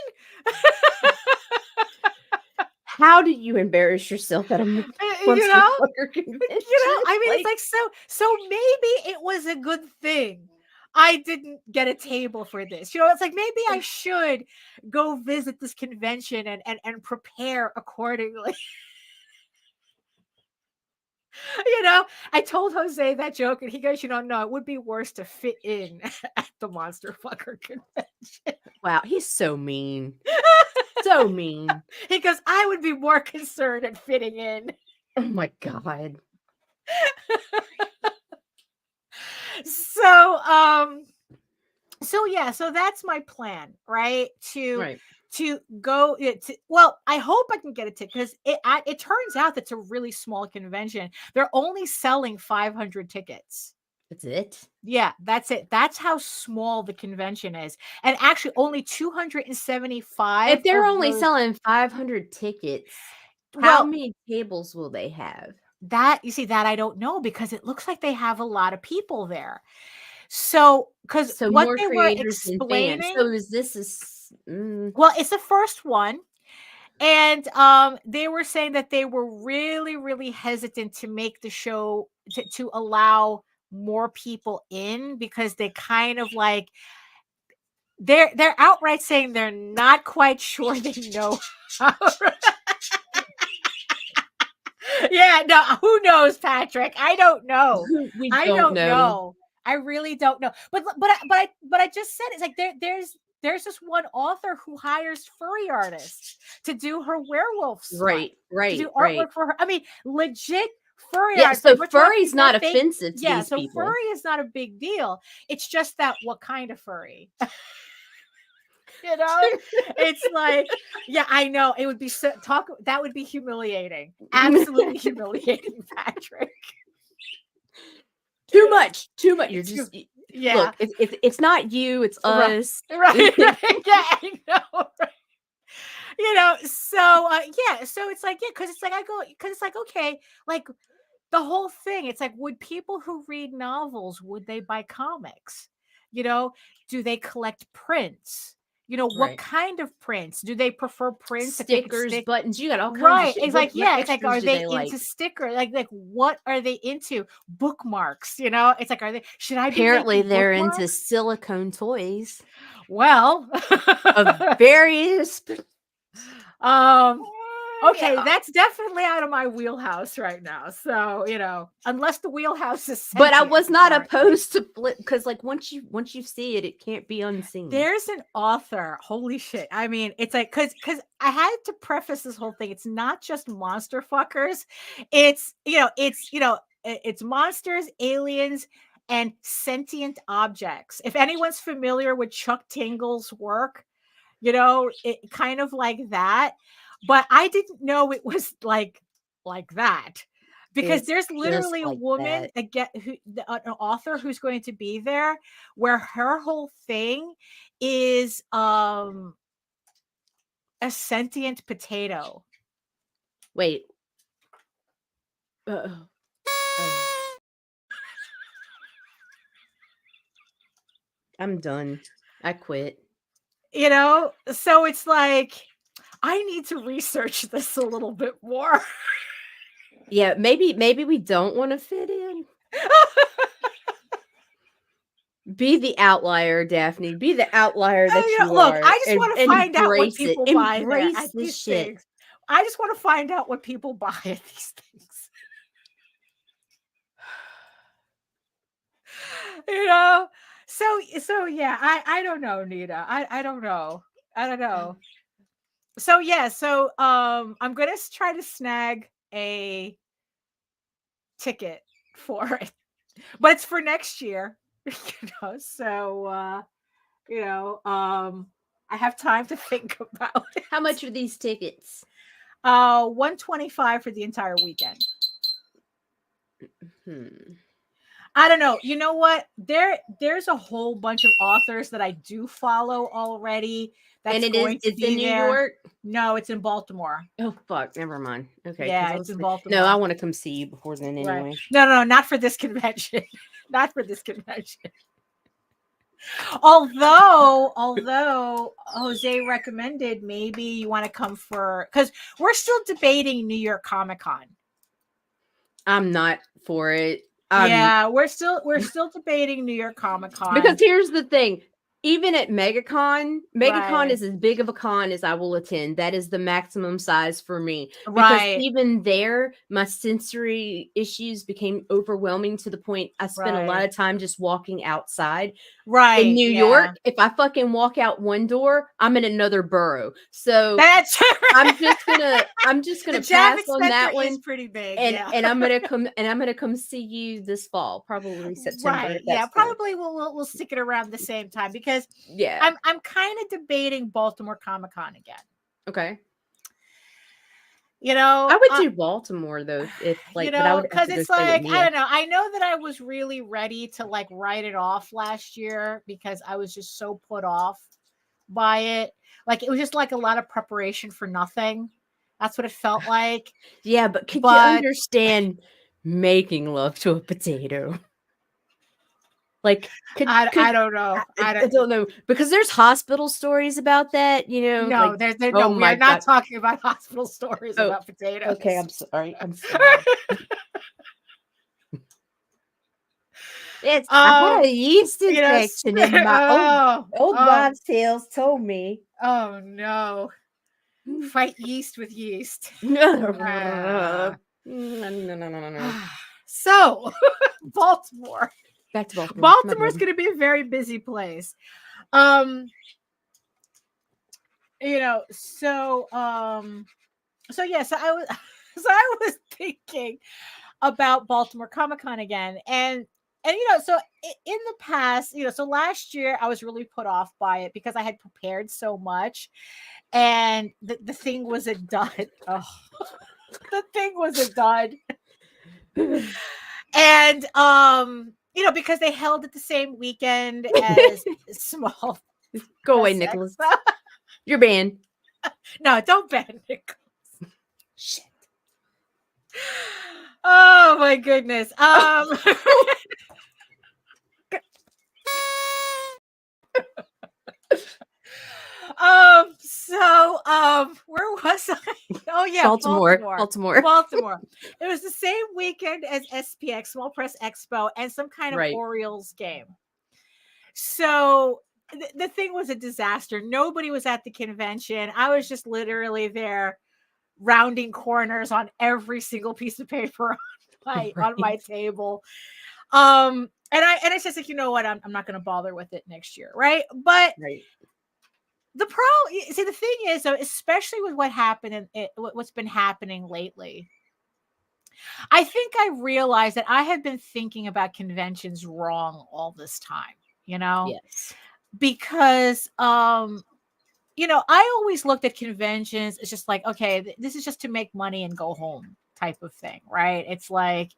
Speaker 1: How do you embarrass yourself at a Monster Fucker convention?
Speaker 2: I mean, it's like, so maybe it was a good thing I didn't get a table for this. It's like, maybe I should go visit this convention and prepare accordingly. I told Jose that joke, and he goes, no, it would be worse to fit in at the Monster Fucker convention.
Speaker 1: Wow, he's so mean. So mean.
Speaker 2: He goes, I would be more concerned at fitting in.
Speaker 1: Oh my God.
Speaker 2: So that's my plan, right? To go well, I hope I can get a ticket, because it turns out that's a really small convention. They're only selling 500 tickets.
Speaker 1: That's it?
Speaker 2: Yeah, that's it. That's how small the convention is. And actually only 275.
Speaker 1: If they're only selling 500 tickets, how many tables will they have?
Speaker 2: That I don't know, because it looks like they have a lot of people there. So what they were explaining, well, it's the first one. And they were saying that they were really, really hesitant to make the show to allow more people in, because they kind of like, they're outright saying they're not quite sure they know how. Yeah, no, who knows, Patrick? I don't know. I don't know. I really don't know. But I just said, it's like, there's this one author who hires furry artists to do her werewolf stuff,
Speaker 1: right,
Speaker 2: to do artwork for her. I mean, legit furry
Speaker 1: Yeah,
Speaker 2: art.
Speaker 1: so
Speaker 2: We're
Speaker 1: furry's
Speaker 2: talking
Speaker 1: not
Speaker 2: about
Speaker 1: offensive to these
Speaker 2: so
Speaker 1: people.
Speaker 2: furry is not a big deal. It's just that what kind of furry? You know, it's like, yeah, I know it would be that would be humiliating, absolutely humiliating, Patrick.
Speaker 1: Too much. You're just
Speaker 2: Yeah.
Speaker 1: Look, it's not you, it's us.
Speaker 2: Right. Yeah, I know. Right. You know, so yeah, so it's like, yeah, because it's like, okay, like the whole thing, it's like, would people who read novels, would they buy comics? You know, do they collect prints? You know, what
Speaker 1: Right.
Speaker 2: kind of prints? Do they prefer prints
Speaker 1: Stickers, buttons, you got all kinds
Speaker 2: right?
Speaker 1: of shit.
Speaker 2: It's
Speaker 1: What
Speaker 2: like, yeah, it's like,
Speaker 1: extras
Speaker 2: are
Speaker 1: do
Speaker 2: they
Speaker 1: like?
Speaker 2: into sticker? Like what are they into? Bookmarks, you know? It's like, should I be
Speaker 1: Apparently
Speaker 2: making
Speaker 1: they're into
Speaker 2: bookmarks?
Speaker 1: silicone toys
Speaker 2: Well,
Speaker 1: of various
Speaker 2: okay,
Speaker 1: yeah.
Speaker 2: that's definitely out of my wheelhouse right now. So, you know, unless the wheelhouse is
Speaker 1: But I
Speaker 2: sentient,
Speaker 1: was not
Speaker 2: apparently.
Speaker 1: opposed to flip, because like once you see it, it can't be unseen.
Speaker 2: There's an author, holy shit. I mean, it's like, because I had to preface this whole thing. It's not just monster fuckers. It's it's monsters, aliens, and sentient objects. If anyone's familiar with Chuck Tingle's work, you know, it kind of like that. But I didn't know it was like that, because
Speaker 1: It's
Speaker 2: there's literally
Speaker 1: like
Speaker 2: a woman an author who's going to be there, where her whole thing is a sentient potato.
Speaker 1: Wait. I'm done. I quit.
Speaker 2: You know, so it's like, I need to research this a little bit more.
Speaker 1: Yeah, maybe we don't want to fit in. Be the outlier, Daphne. Be the outlier that you
Speaker 2: look,
Speaker 1: are.
Speaker 2: I just want to find out what people buy there
Speaker 1: Embrace
Speaker 2: at
Speaker 1: this
Speaker 2: these
Speaker 1: shit.
Speaker 2: things. I just want to find out what people buy at these things. You know? So yeah, I don't know, Nita. I don't know. I don't know. So yeah, so I'm gonna try to snag a ticket for it, but it's for next year. You know, so I have time to think about it.
Speaker 1: How much are these tickets?
Speaker 2: $125 for the entire weekend. I don't know. You know what? There's a whole bunch of authors that I do follow already. That's going to be
Speaker 1: in New York?
Speaker 2: No, it's in Baltimore.
Speaker 1: Oh fuck, never mind. Okay.
Speaker 2: Yeah, it's in Baltimore.
Speaker 1: No, I want to come see you before then anyway.
Speaker 2: Right. No, not for this convention. Not for this convention. Although Jose recommended maybe you want to come because we're still debating New York Comic Con.
Speaker 1: I'm not for it.
Speaker 2: Yeah, we're still debating New York Comic Con.
Speaker 1: Because here's the thing. Even at MegaCon is as big of a con as I will attend. That is the maximum size for me. Because even there, my sensory issues became overwhelming to the point I spent a lot of time just walking outside.
Speaker 2: Right.
Speaker 1: In New York, if I fucking walk out one door, I'm in another borough. So
Speaker 2: that's
Speaker 1: I'm just gonna pass on that one.
Speaker 2: Is pretty big,
Speaker 1: and I'm gonna come see you this fall, probably September.
Speaker 2: Right. Yeah, probably we'll stick it around the same time, because I'm kind of debating Baltimore Comic Con again.
Speaker 1: Okay.
Speaker 2: You know,
Speaker 1: I would do Baltimore though, if like,
Speaker 2: you know, because it's like, I don't know. I know that I was really ready to like write it off last year because I was just so put off by it. Like, it was just like a lot of preparation for nothing. That's what it felt like.
Speaker 1: Yeah, but could you understand making love to a potato? Like,
Speaker 2: I don't know.
Speaker 1: I don't know, because there's hospital stories about that. You know,
Speaker 2: no,
Speaker 1: like,
Speaker 2: we're not talking about hospital stories about potatoes.
Speaker 1: Okay, I'm sorry. I had a yeast infection, and my old wives' tales told me.
Speaker 2: Oh no! Fight yeast with yeast.
Speaker 1: No.
Speaker 2: So, Baltimore.
Speaker 1: Back to Baltimore.
Speaker 2: Baltimore's going to be a very busy place. You know, so I was thinking, about Baltimore Comic-Con again. And so in the past, so last year I was really put off by it because I had prepared so much, and the thing was a dud. Oh, the thing was a dud. And because they held it the same weekend as Small.
Speaker 1: Go away, Nicholas. You're banned.
Speaker 2: No, don't ban Nicholas.
Speaker 1: Shit.
Speaker 2: Oh my goodness. Where was I? Oh yeah,
Speaker 1: Baltimore.
Speaker 2: It was the same weekend as SPX, Small Press Expo, and some kind of Orioles game. So the thing was a disaster. Nobody was at the convention. I was just literally there rounding corners on every single piece of paper on my table. And I said, like, you know what? I'm not going to bother with it next year, right? But the problem, see, the thing is, though, especially with what happened and what's been happening lately, I think I realized that I have been thinking about conventions wrong all this time.
Speaker 1: Yes.
Speaker 2: Because I always looked at conventions as just like, okay, this is just to make money and go home type of thing, right? It's like,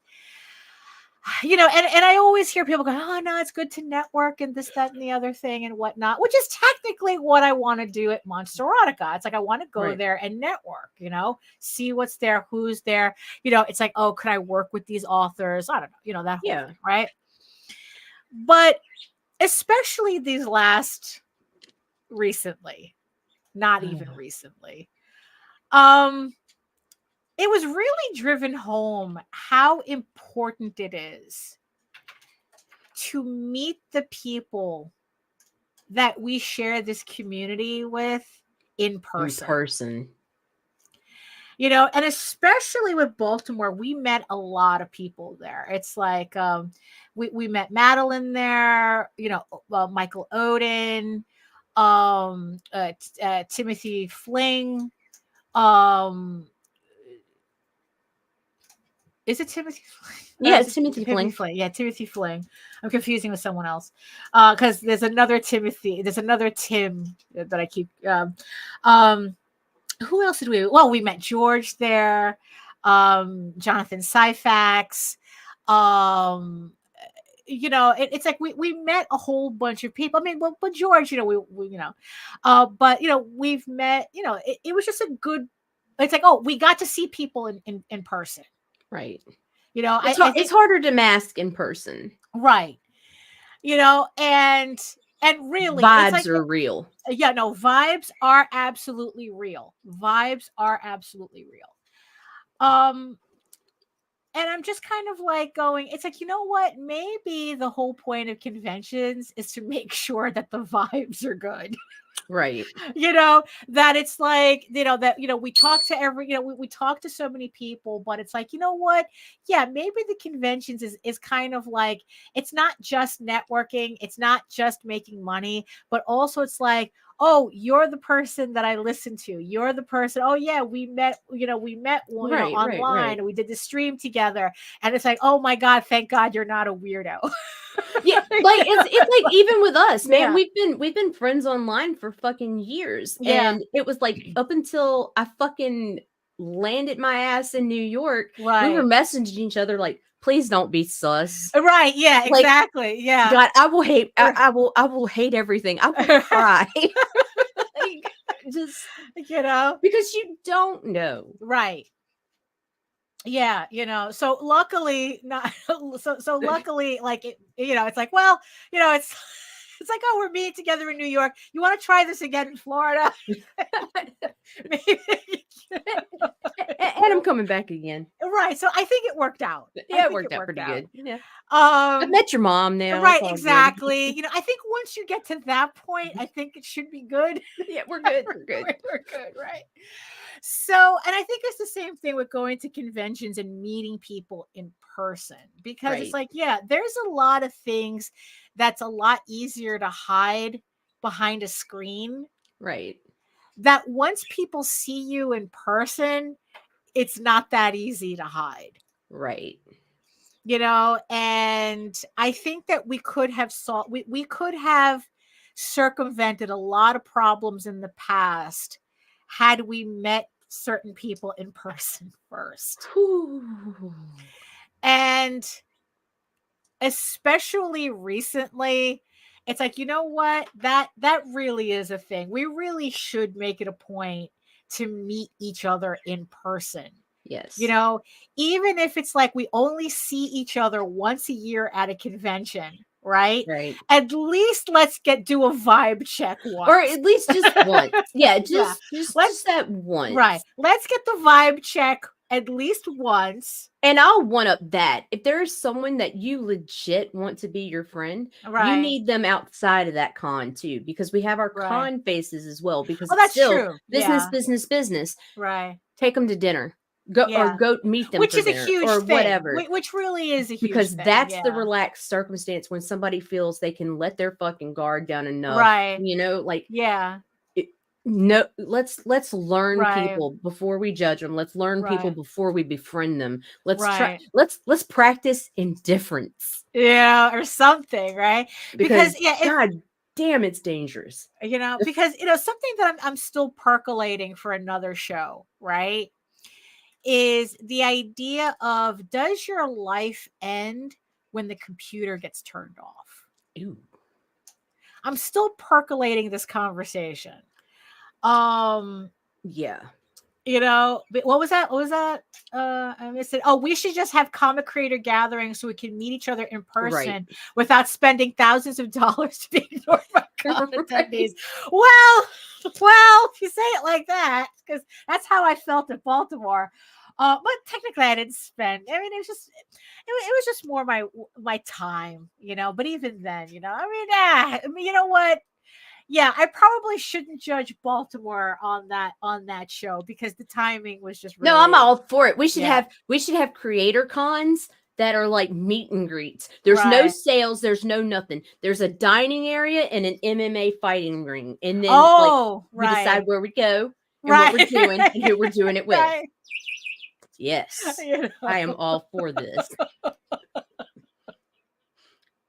Speaker 2: and I always hear people go, oh no, it's good to network and this, that, and the other thing and whatnot, which is technically what I want to do at Monsterotica. It's like, I want to go there and network, see what's there, who's there. It's like, oh, could I work with these authors? I don't know, that whole thing, right? But especially these recently, not even recently, it was really driven home how important it is to meet the people that we share this community with in person. And especially with Baltimore, we met a lot of people there. It's like we met Madeline there, Michael Oden, Timothy Fling. Is it Timothy Fling?
Speaker 1: Yeah, it's Timothy Fling.
Speaker 2: Yeah, Timothy Fling. I'm confusing with someone else because there's another Timothy. There's another Tim that I keep. Who else did we? Well, we met George there, Jonathan Syfax. It's like we met a whole bunch of people. I mean, but George, but we've met. It was just a good. It's like, oh, we got to see people in person.
Speaker 1: Right.
Speaker 2: It's
Speaker 1: harder to mask in person.
Speaker 2: Right. And really
Speaker 1: vibes are real.
Speaker 2: Yeah, no, vibes are absolutely real. And I'm just kind of like going, it's like, you know what? Maybe the whole point of conventions is to make sure that the vibes are good.
Speaker 1: Right.
Speaker 2: That it's like, that, we talk to we talk to so many people, but it's like, you know what? Yeah, maybe the conventions is kind of like, it's not just networking. It's not just making money, but also it's like, oh, you're the person that I listen to. You're the person. Oh yeah, we met online and we did the stream together. And it's like, oh my God, thank God you're not a weirdo.
Speaker 1: Yeah, like it's like even with us, man, we've been friends online for fucking years.
Speaker 2: Yeah.
Speaker 1: And it was like up until I fucking landed my ass in New York, we were messaging each other like, please don't be sus.
Speaker 2: Right. Yeah,
Speaker 1: like,
Speaker 2: exactly. Yeah.
Speaker 1: God, I will hate I will hate everything. I will cry. Like, just because you don't know.
Speaker 2: Right. Yeah, so luckily not so luckily, like it's like, well, it's like, oh, we're meeting together in New York. You want to try this again in Florida? Maybe.
Speaker 1: And I'm coming back again.
Speaker 2: Right. So I think it worked out.
Speaker 1: Yeah, it worked out pretty good. Yeah.
Speaker 2: I
Speaker 1: met your mom now.
Speaker 2: Right, exactly. I think once you get to that point, I think it should be good.
Speaker 1: Yeah, we're good. We're good.
Speaker 2: We're good, right? So, and I think it's the same thing with going to conventions and meeting people in person, because it's like, yeah, there's a lot of things that's a lot easier to hide behind a screen.
Speaker 1: Right.
Speaker 2: That once people see you in person, it's not that easy to hide.
Speaker 1: Right.
Speaker 2: You know, and I think that we could have we could have circumvented a lot of problems in the past had we met certain people in person first.
Speaker 1: Whew.
Speaker 2: And especially recently, it's like, you know what? That really is a thing. We really should make it a point to meet each other in person.
Speaker 1: Yes.
Speaker 2: You know, even if it's like we only see each other once a year at a convention, right?
Speaker 1: Right.
Speaker 2: At least let's do a vibe check once.
Speaker 1: Or at least just once. Yeah, just that once.
Speaker 2: Right. Let's get the vibe check at least once.
Speaker 1: And I'll one up that. If there's someone that you legit want to be your friend, you need them outside of that con too, because we have our con faces as well. Because it's
Speaker 2: that's
Speaker 1: still
Speaker 2: true.
Speaker 1: business.
Speaker 2: Right.
Speaker 1: Take them to dinner. Go meet them,
Speaker 2: which
Speaker 1: for
Speaker 2: is
Speaker 1: dinner,
Speaker 2: a huge
Speaker 1: or
Speaker 2: thing,
Speaker 1: whatever.
Speaker 2: Which really is a huge
Speaker 1: because
Speaker 2: thing.
Speaker 1: That's the relaxed circumstance when somebody feels they can let their fucking guard down enough.
Speaker 2: Right.
Speaker 1: You know, like
Speaker 2: no,
Speaker 1: let's learn people before we judge them. Let's learn people before we befriend them. Let's try. Let's practice indifference.
Speaker 2: Yeah, or something, right?
Speaker 1: Because God damn, it's dangerous.
Speaker 2: You know, because something that I'm still percolating for another show, right? Is the idea of, does your life end when the computer gets turned off?
Speaker 1: Ooh.
Speaker 2: I'm still percolating this conversation.
Speaker 1: Yeah.
Speaker 2: You know, what was that? I missed it. Oh, we should just have comic creator gatherings so we can meet each other in person without spending thousands of dollars to be ignored by con attendees. Well, if you say it like that, because that's how I felt at Baltimore. But technically, I didn't spend. I mean, it was just more my time, you know. But even then, you know, I mean, you know what? Yeah, I probably shouldn't judge Baltimore on that show because the timing was just really...
Speaker 1: No, I'm all for it. We should have creator cons that are like meet and greets. There's no sales, there's no nothing. There's a dining area and an MMA fighting ring, and then we decide where we go and what we're doing and who we're doing it with. Yes, I am all for this.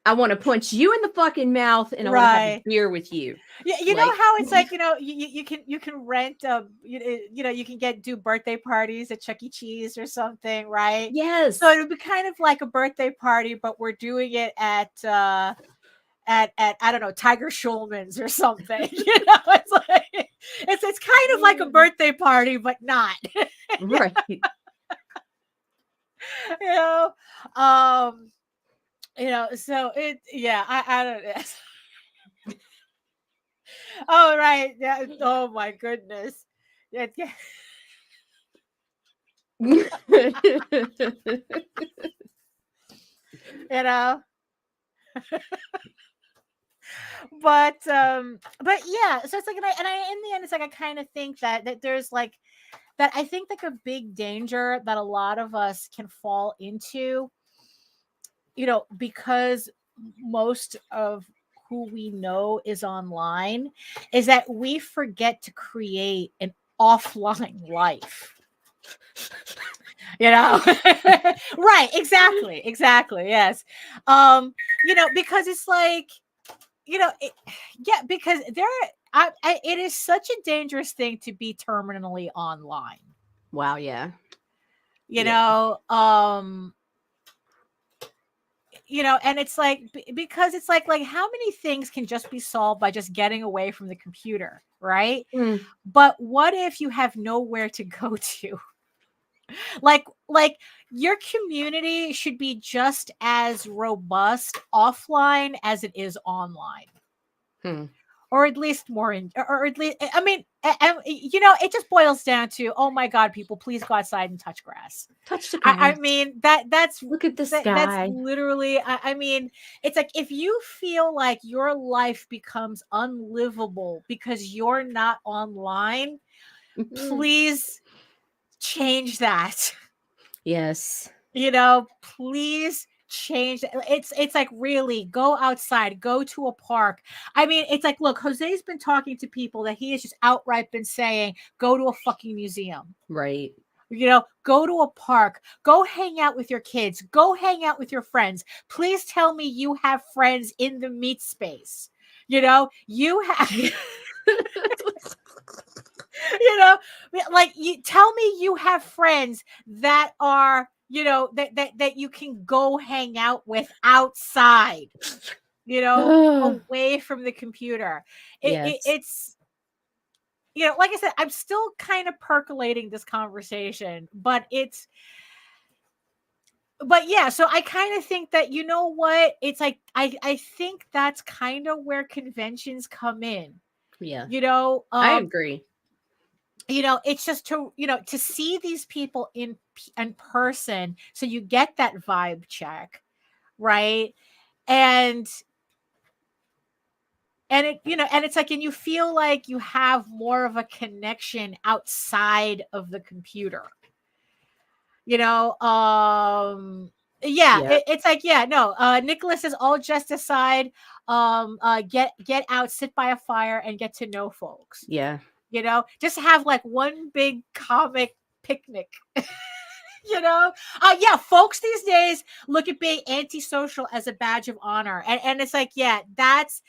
Speaker 1: I want to punch you in the fucking mouth, and I want to have a beer with you.
Speaker 2: Yeah, you know how it's like, you know, you can rent you can do birthday parties at Chuck E. Cheese or something, right?
Speaker 1: Yes.
Speaker 2: So it would be kind of like a birthday party, but we're doing it at I don't know, Tiger Schulman's or something. You know, it's like it's kind of like a birthday party, but not.
Speaker 1: Right.
Speaker 2: You know, so I don't know. Oh, right. Yeah. Oh my goodness. Yeah. You know. But yeah, so it's like, and I in the end, it's like I kind of think that there's like that. I think like a big danger that a lot of us can fall into, you know, because most of who we know is online, is that we forget to create an offline life. You know, right? Exactly. Yes. You know, because it's like, you know, because it is such a dangerous thing to be terminally online.
Speaker 1: Wow. Yeah.
Speaker 2: You know, you know, and it's like, because it's like how many things can just be solved by just getting away from the computer, right? But what if you have nowhere to go to? Like your community should be just as robust offline as it is online. Or at least more or at least, I mean, you know, it just boils down to, oh my God, people, please go outside and touch grass.
Speaker 1: Touch the grass.
Speaker 2: I mean, that's
Speaker 1: look at the sky.
Speaker 2: That's literally, I mean, it's like, if you feel like your life becomes unlivable because you're not online, please change that.
Speaker 1: Yes.
Speaker 2: You know, please change. It's like, really go outside, go to a park. I mean, it's like, look, Jose's been talking to people that he has just outright been saying, go to a fucking museum.
Speaker 1: Right.
Speaker 2: Go to a park, go hang out with your kids, go hang out with your friends. Please tell me you have friends in the meat space. You have, you tell me you have friends that are, that you can go hang out with outside, away from the computer. It's, like I said, I'm still kind of percolating this conversation, but yeah, so I kind of think that, what, it's like, I think that's kind of where conventions come in.
Speaker 1: Yeah. I agree.
Speaker 2: It's just to see these people in person, so you get that vibe check, right? And it's like, and you feel like you have more of a connection outside of the computer. It's like, Nicholas says, all jest aside, get out, sit by a fire, and get to know folks.
Speaker 1: Yeah.
Speaker 2: Just have like one big comic picnic. Folks these days look at being antisocial as a badge of honor, and it's like, that's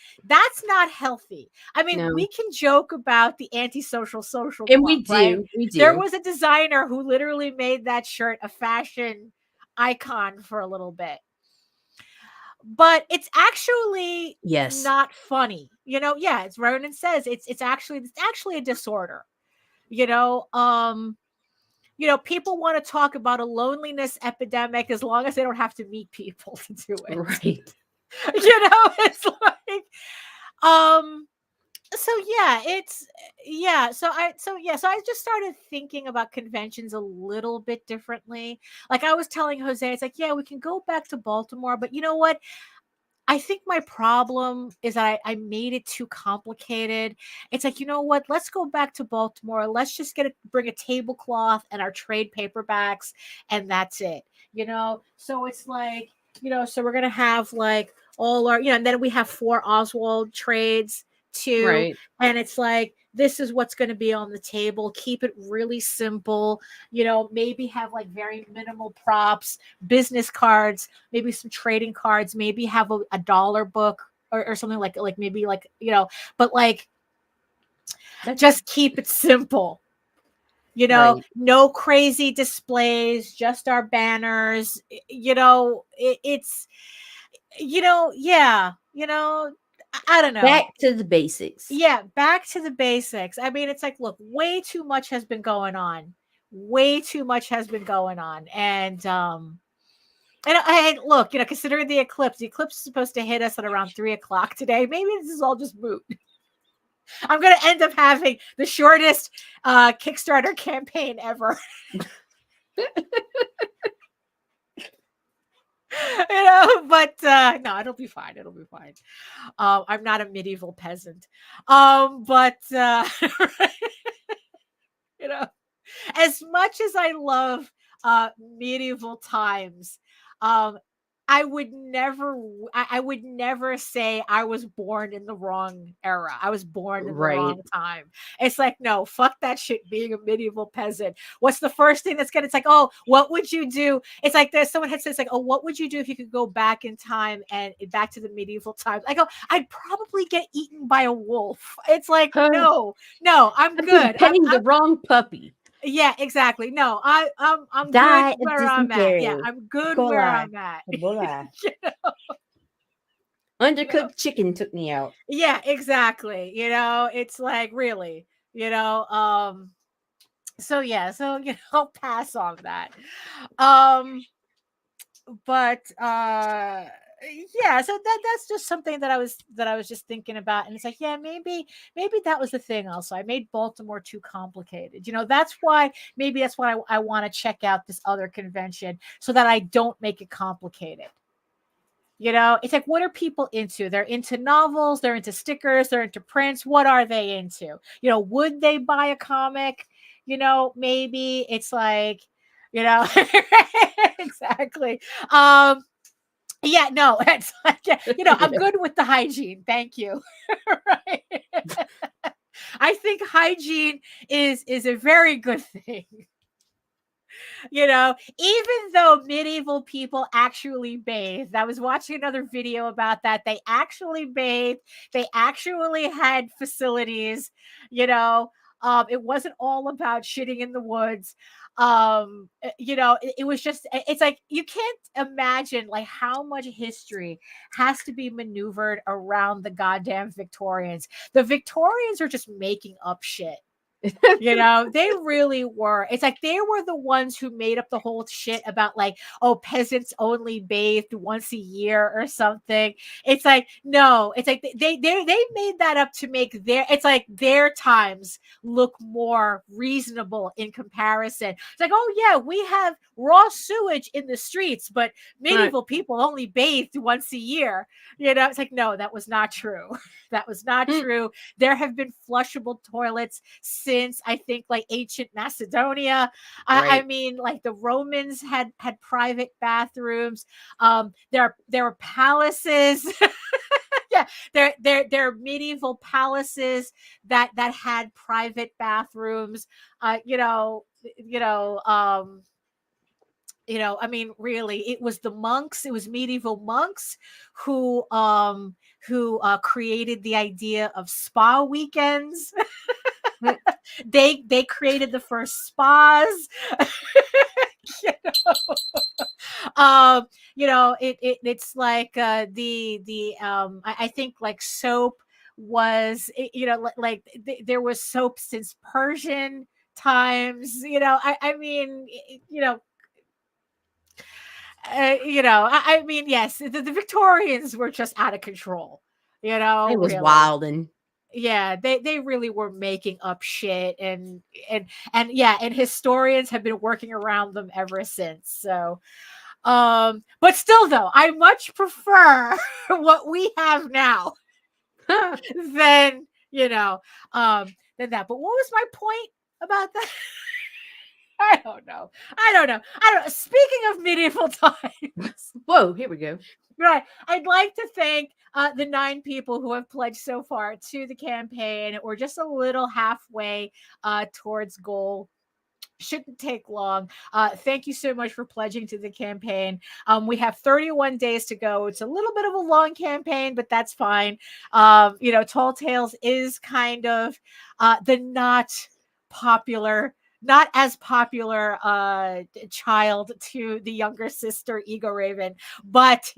Speaker 2: not healthy. I mean, we can joke about the antisocial social
Speaker 1: and
Speaker 2: club,
Speaker 1: we do,
Speaker 2: right?
Speaker 1: we do.
Speaker 2: There was a designer who literally made that shirt a fashion icon for a little bit, but it's actually not funny. As Ronan says, it's actually a disorder. People want to talk about a loneliness epidemic as long as they don't have to meet people to do it.
Speaker 1: Right.
Speaker 2: It's like, so I just started thinking about conventions a little bit differently. Like I was telling Jose, it's like, we can go back to Baltimore, but you know what? I think my problem is that I made it too complicated. It's like, you know what? Let's go back to Baltimore. Let's just bring a tablecloth and our trade paperbacks, and that's it. So it's like, so we're gonna have like all our, and then we have 4 Oswald trades too,
Speaker 1: right?
Speaker 2: And it's like, this is what's going to be on the table. Keep it really simple. Maybe have like very minimal props, business cards, maybe some trading cards, maybe have a dollar book or something like maybe like, but like, just keep it simple. Right. No crazy displays, just our banners. It's, I don't know.
Speaker 1: Back to the basics.
Speaker 2: Yeah, back to the basics. I mean, it's like, look, way too much has been going on. And look, considering the eclipse is supposed to hit us at around 3:00 today. Maybe this is all just moot. I'm going to end up having the shortest Kickstarter campaign ever. But no, it'll be fine. I'm not a medieval peasant. But as much as I love medieval times, I would never say I was born in the wrong era. I was born in the wrong time. It's like, no, fuck that shit, being a medieval peasant. What's the first thing that's gonna, it's like, oh, what would you do? It's like someone had said, it's like, oh, what would you do if you could go back in time and back to the medieval times? I go, I'd probably get eaten by a wolf. It's like, no, I'm good.
Speaker 1: I'm the wrong puppy.
Speaker 2: Yeah, exactly. No, I'm good where I'm at. Yeah, I'm good where I'm at.
Speaker 1: Undercooked chicken took me out.
Speaker 2: Yeah, exactly. It's like, really, so I'll pass on that. But so that's just something that I was just thinking about, and it's like, maybe that was the thing. Also, I made Baltimore too complicated. That's why I want to check out this other convention, so that I don't make it complicated. It's like, what are people into? They're into novels, they're into stickers, they're into prints. What are they into? Would they buy a comic? Maybe it's like, exactly. Yeah, no, it's like, I'm good with the hygiene. Thank you. Right. I think hygiene is a very good thing. Even though medieval people actually bathed, I was watching another video about that. They actually bathed, they actually had facilities, it wasn't all about shitting in the woods. It was just, it's like, you can't imagine like how much history has to be maneuvered around the goddamn Victorians. The Victorians are just making up shit. They really were. It's like they were the ones who made up the whole shit about like, oh, peasants only bathed once a year or something. It's like, no, it's like they made that up to make their times look more reasonable in comparison. It's like, oh yeah, we have raw sewage in the streets, but medieval people only bathed once a year. It's like, no, that was not true. That was not true. There have been flushable toilets since, I think, like ancient Macedonia. I mean, like the Romans had private bathrooms. There are palaces. Yeah, there are medieval palaces that had private bathrooms. I mean, really, it was the monks, it was medieval monks who created the idea of spa weekends. They created the first spas. It's like I think like soap was, there was soap since Persian times. I mean, I mean, yes, the Victorians were just out of control.
Speaker 1: It was really wild, and
Speaker 2: yeah, they really were making up shit, and historians have been working around them ever since. So, but still, though, I much prefer what we have now than than that. But what was my point about that? I don't know. Speaking of medieval times.
Speaker 1: Whoa, here we go.
Speaker 2: Right. I'd like to thank the 9 people who have pledged so far to the campaign. We're just a little halfway towards goal. Shouldn't take long. Thank you so much for pledging to the campaign. We have 31 days to go. It's a little bit of a long campaign, but that's fine. Tall Tales is kind of the not as popular child to the younger sister Ego Raven, but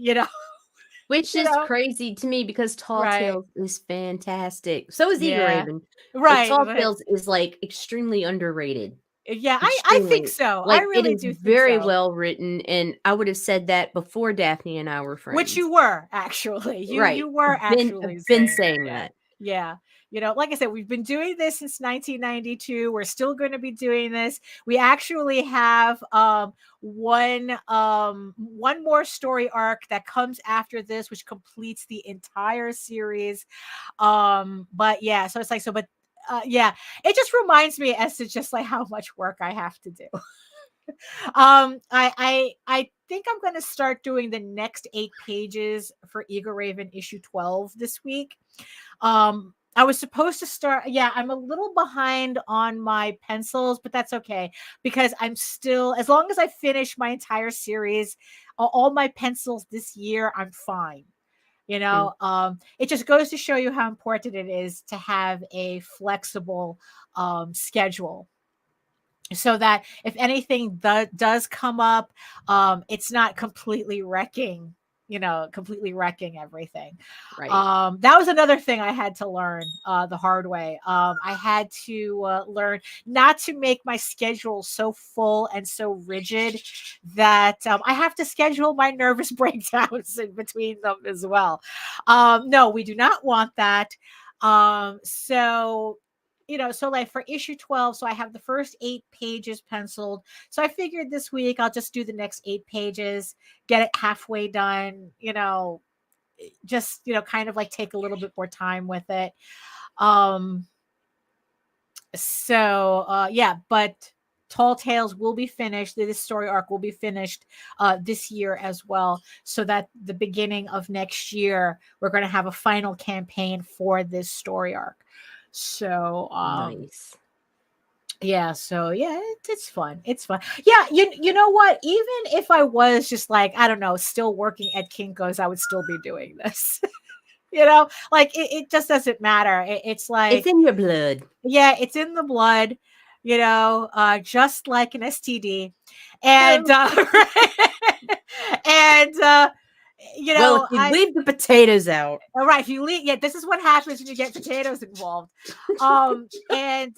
Speaker 1: which is crazy to me because Tall Tales is fantastic. So is Ego Raven.
Speaker 2: Right.
Speaker 1: Tall Tales is like extremely underrated.
Speaker 2: Yeah, I think so.
Speaker 1: Like,
Speaker 2: I really
Speaker 1: do think
Speaker 2: very
Speaker 1: well written, and I would have said that before Daphne and I were friends.
Speaker 2: Which you were, actually. You were actually
Speaker 1: been saying that.
Speaker 2: Yeah. Like I said, we've been doing this since 1992. We're still going to be doing this. We actually have one more story arc that comes after this, which completes the entire series. But yeah, so it's like, yeah, it just reminds me as to just like how much work I have to do. I think I'm going to start doing the next 8 pages for Ego Raven issue 12 this week. I was supposed to start. Yeah, I'm a little behind on my pencils, but that's okay because I'm still, as long as I finish my entire series, all my pencils this year, I'm fine. It just goes to show you how important it is to have a flexible schedule, so that if anything does come up, it's not completely wrecking everything.
Speaker 1: Right.
Speaker 2: That was another thing I had to learn the hard way. I had to learn not to make my schedule so full and so rigid that I have to schedule my nervous breakdowns in between them as well. No, we do not want that. So like for issue 12, so I have the first 8 pages penciled. So I figured this week I'll just do the next 8 pages, get it halfway done, just, kind of like take a little bit more time with it. Yeah, but Tall Tales will be finished. This story arc will be finished this year as well. So that the beginning of next year, we're going to have a final campaign for this story arc. So
Speaker 1: nice.
Speaker 2: Yeah, so yeah, it's fun. It's fun. Yeah, you know what? Even if I was just like, I don't know, still working at Kinko's, I would still be doing this. Like it just doesn't matter. It's
Speaker 1: It's
Speaker 2: like,
Speaker 1: in your blood.
Speaker 2: yeah, it's in the blood, just like an STD. And and
Speaker 1: Well, if you leave the potatoes out.
Speaker 2: all right, if you leave, yeah, this is what happens when you get potatoes involved. And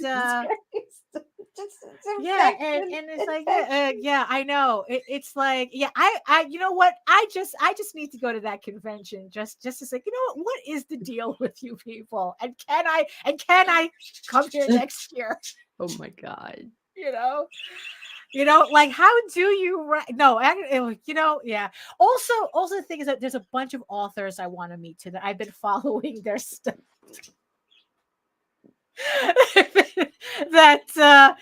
Speaker 2: yeah, and it's like, yeah, I know. It's like, yeah, you know what? I just need to go to that convention just to say, you know what is the deal with you people? And can I come here next year?
Speaker 1: Oh my God.
Speaker 2: Like, how do you no, yeah. Also the thing is that there's a bunch of authors I want to meet today. I've been following their stuff. That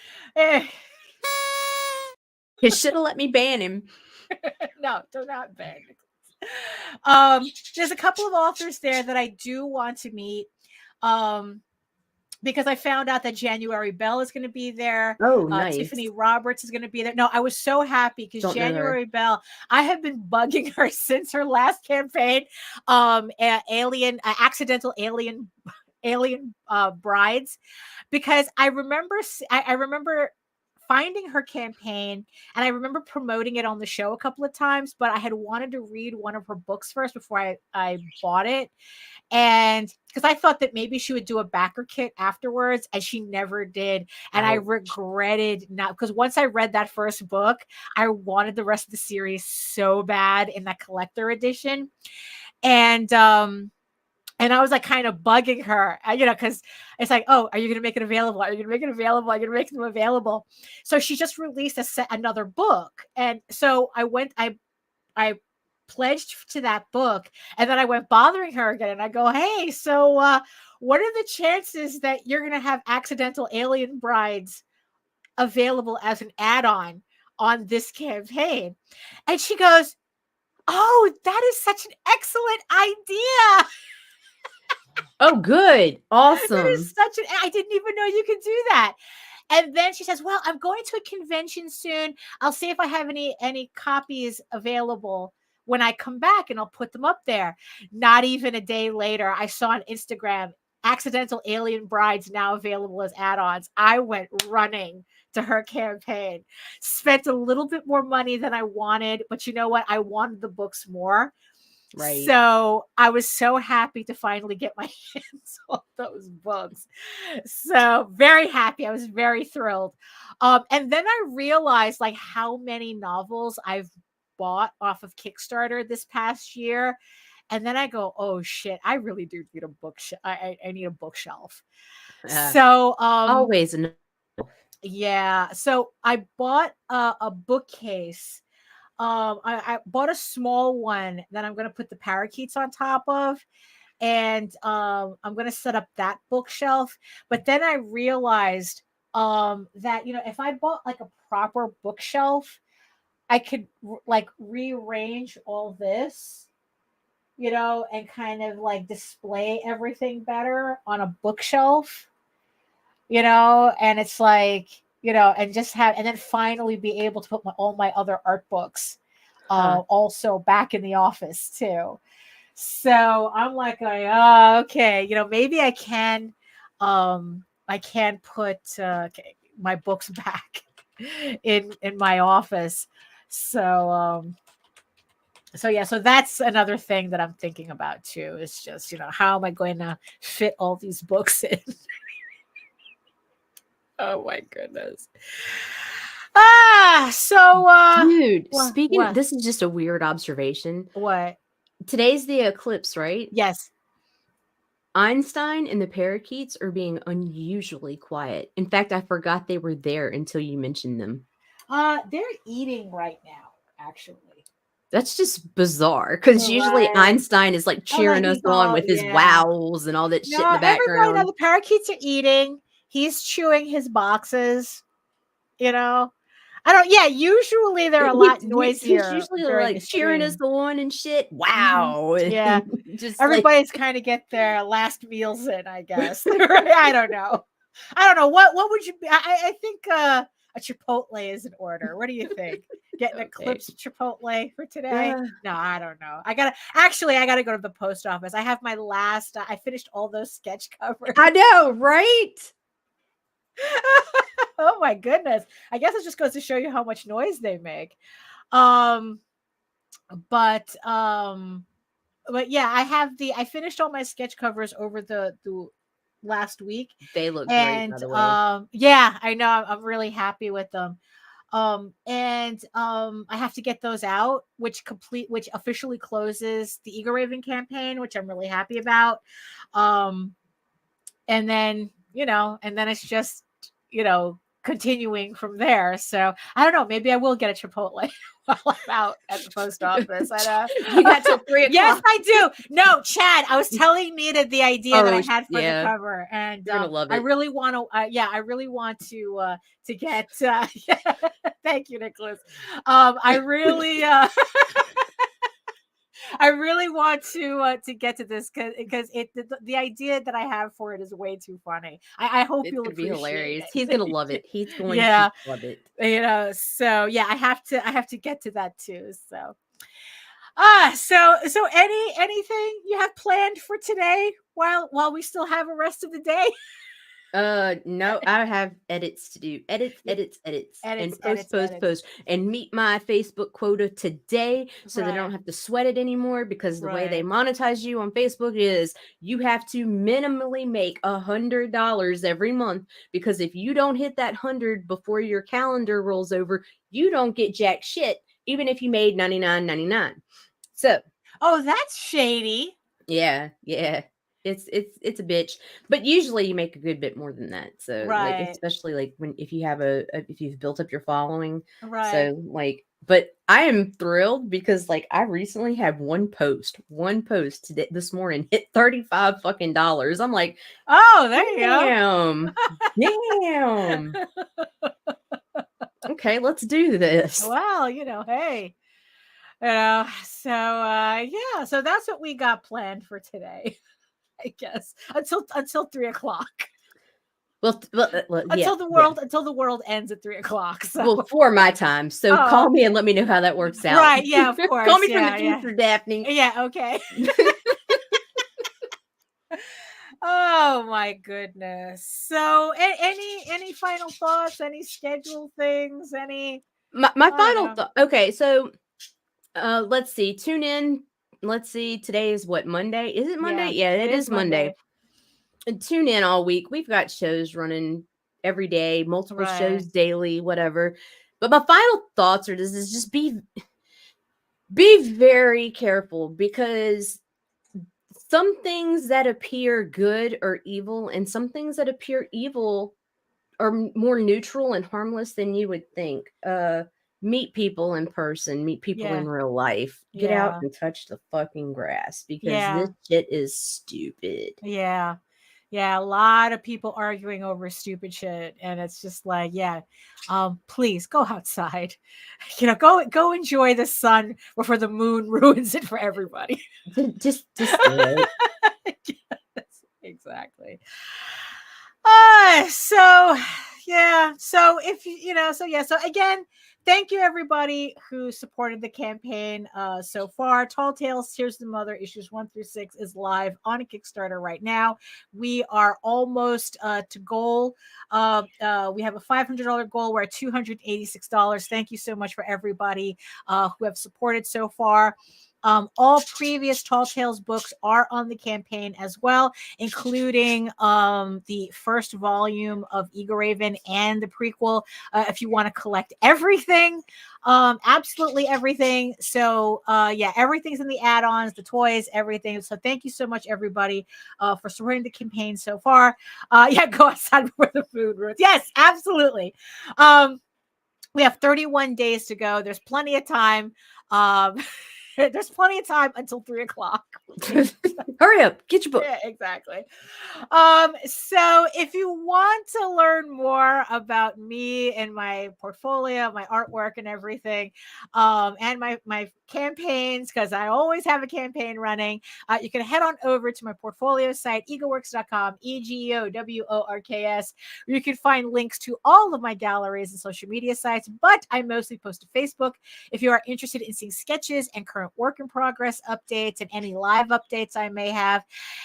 Speaker 1: He should have let me ban him.
Speaker 2: no, do not ban. There's a couple of authors there that I do want to meet. Because I found out that January Bell is going to be there.
Speaker 1: Oh, nice.
Speaker 2: Tiffany Roberts is going to be there. No, I was so happy because January Bell, I have been bugging her since her last campaign. Accidental Alien Brides, because I remember finding her campaign, and I remember promoting it on the show a couple of times, but I had wanted to read one of her books first before I bought it. And because I thought that maybe she would do a backer kit afterwards, and she never did. And I regretted not, because once I read that first book, I wanted the rest of the series so bad in that collector edition. And I was like kind of bugging her, because it's like, oh, are you going to make it available? Are you going to make it available? Are you going to make them available? So she just released another book. And so I pledged to that book, and then I went bothering her again, and I go, hey, so what are the chances that you're going to have Accidental Alien Brides available as an add-on on this campaign? And she goes, oh, that is such an excellent idea.
Speaker 1: Oh, good. Awesome.
Speaker 2: That is I didn't even know you could do that. And then she says, well, I'm going to a convention soon. I'll see if I have any copies available when I come back, and I'll put them up there. Not even a day later, I saw on Instagram, Accidental Alien Brides now available as add-ons. I went running to her campaign, spent a little bit more money than I wanted, but you know what? I wanted the books more. Right. So I was so happy to finally get my hands on those books. So very happy. I was very thrilled. And then I realized like how many novels I've bought off of Kickstarter this past year. And then I go, oh shit, I really do need a bookshelf. I need a bookshelf. So
Speaker 1: always enough.
Speaker 2: Yeah. So I bought a bookcase. I bought a small one that I'm going to put the parakeets on top of, and I'm going to set up that bookshelf. But then I realized that, if I bought like a proper bookshelf, I could like rearrange all this, and kind of like display everything better on a bookshelf, and it's like, and just and then finally be able to put all my other art books also back in the office too. So I'm like, okay, maybe I can put my books back in my office. So yeah, so that's another thing that I'm thinking about too. Is just, how am I going to fit all these books in? Oh my goodness.
Speaker 1: Dude, speaking of, this is just a weird observation.
Speaker 2: What?
Speaker 1: Today's the eclipse, right?
Speaker 2: Yes.
Speaker 1: Einstein and the parakeets are being unusually quiet. In fact, I forgot they were there until you mentioned them.
Speaker 2: They're eating right now, actually.
Speaker 1: That's just bizarre, because usually Einstein is like cheering us on with his wows and all that shit in the background.
Speaker 2: The parakeets are eating. He's chewing his boxes, usually they're a lot noisier.
Speaker 1: He's usually like cheering us on and shit. Wow.
Speaker 2: Yeah. Just everybody's kind of get their last meals in, I guess. I don't know. I don't know what would you be? I think a Chipotle is in order. What do you think? Getting a Clips Chipotle for today? No, I don't know. I gotta go to the post office. I have my last. I finished all those sketch covers.
Speaker 1: I know, right?
Speaker 2: Oh my goodness! I guess it just goes to show you how much noise they make. But yeah, I finished all my sketch covers over the last week.
Speaker 1: They look great, by the way.
Speaker 2: Yeah, I know. I'm really happy with them. I have to get those out, which officially closes the Eagle Raven campaign, which I'm really happy about. And then it's just, continuing from there. So I don't know, maybe I will get a Chipotle while I'm out at the post office.
Speaker 1: You got till 3 o'clock.
Speaker 2: Yes, I do. No, Chad, I was telling Nita the idea that I had for the cover, and
Speaker 1: I love it.
Speaker 2: I really want to. I really want to get. Thank you, Nicholas. I really. I really want to get to this because the idea that I have for it is way too funny. I hope you'll appreciate it.
Speaker 1: Hilarious. He's gonna love it. He's going to love it.
Speaker 2: So yeah, I have to get to that too. So so anything you have planned for today while we still have a rest of the day?
Speaker 1: No, I have edits to do. Edits, and post, and meet my Facebook quota today, so they don't have to sweat it anymore. Because the way they monetize you on Facebook is you have to minimally make $100 every month. Because if you don't hit that 100 before your calendar rolls over, you don't get jack shit, even if you made $99.99. So,
Speaker 2: that's shady.
Speaker 1: Yeah. It's a bitch, but usually you make a good bit more than that. So like, especially like if you've built up your following.
Speaker 2: Right.
Speaker 1: So like, but I am thrilled because like I recently had one post today, this morning, hit $35 fucking. I'm like,
Speaker 2: oh, there you
Speaker 1: go. Damn. Okay, let's do this.
Speaker 2: Well, hey. So that's what we got planned for today. I guess until 3 o'clock.
Speaker 1: Well,
Speaker 2: until the world ends at 3 o'clock. So.
Speaker 1: Well, for my time. So call me and let me know how that works out.
Speaker 2: Right? Yeah, of course.
Speaker 1: Call me from the future, Daphne.
Speaker 2: Yeah. Okay. Oh my goodness. So, any final thoughts? Any schedule things? Any?
Speaker 1: My final thought. Okay, so let's see. Tune in. Let's see. Today is what, Monday? Is it Monday? Yeah, it is Monday. And tune in all week. We've got shows running every day, multiple shows daily, whatever. But my final thoughts are is just be very careful, because some things that appear good are evil, and some things that appear evil are more neutral and harmless than you would think. Meet people in person, meet people in real life, get out and touch the fucking grass, because this shit is stupid.
Speaker 2: Yeah. A lot of people arguing over stupid shit, and it's just like, please go outside. Go enjoy the sun before the moon ruins it for everybody.
Speaker 1: Just do it.
Speaker 2: Yes, exactly. So again, thank you everybody who supported the campaign so far. Tall Tales Tears the Mother issues 1 through 6 is live on a Kickstarter right now. We are almost to goal. We have a $500 goal. We're at $286. Thank you so much for everybody who have supported so far. All previous Tall Tales books are on the campaign as well, including the first volume of Eagle Raven and the prequel. If you want to collect everything, absolutely everything. So everything's in the add-ons, the toys, everything. So thank you so much, everybody, for supporting the campaign so far. Go outside before the food ruins. Yes, absolutely. We have 31 days to go. There's plenty of time. There's plenty of time until 3 o'clock.
Speaker 1: Hurry up, get your book.
Speaker 2: Yeah, exactly. So if you want to learn more about me and my portfolio, my artwork and everything, and my campaigns, because I always have a campaign running, you can head on over to my portfolio site, egoworks.com, EGOWORKS, where you can find links to all of my galleries and social media sites, but I mostly post to Facebook. If you are interested in seeing sketches and current work in progress updates and any live updates I may have.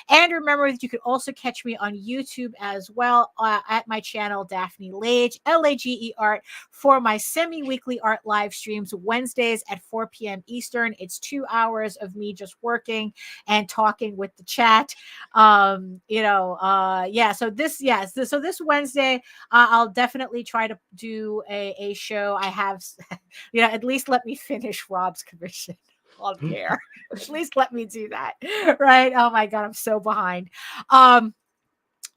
Speaker 2: And remember that you could also catch me on YouTube as well at my channel, Daphne Lage, Lage Art, for my semi-weekly art live streams Wednesdays at 4 p.m. Eastern. It's 2 hours of me just working and talking with the chat. So this Wednesday, I'll definitely try to do a show. I have, at least let me finish Rob's commission on there. At least let me do that. Right. Oh my God, I'm so behind.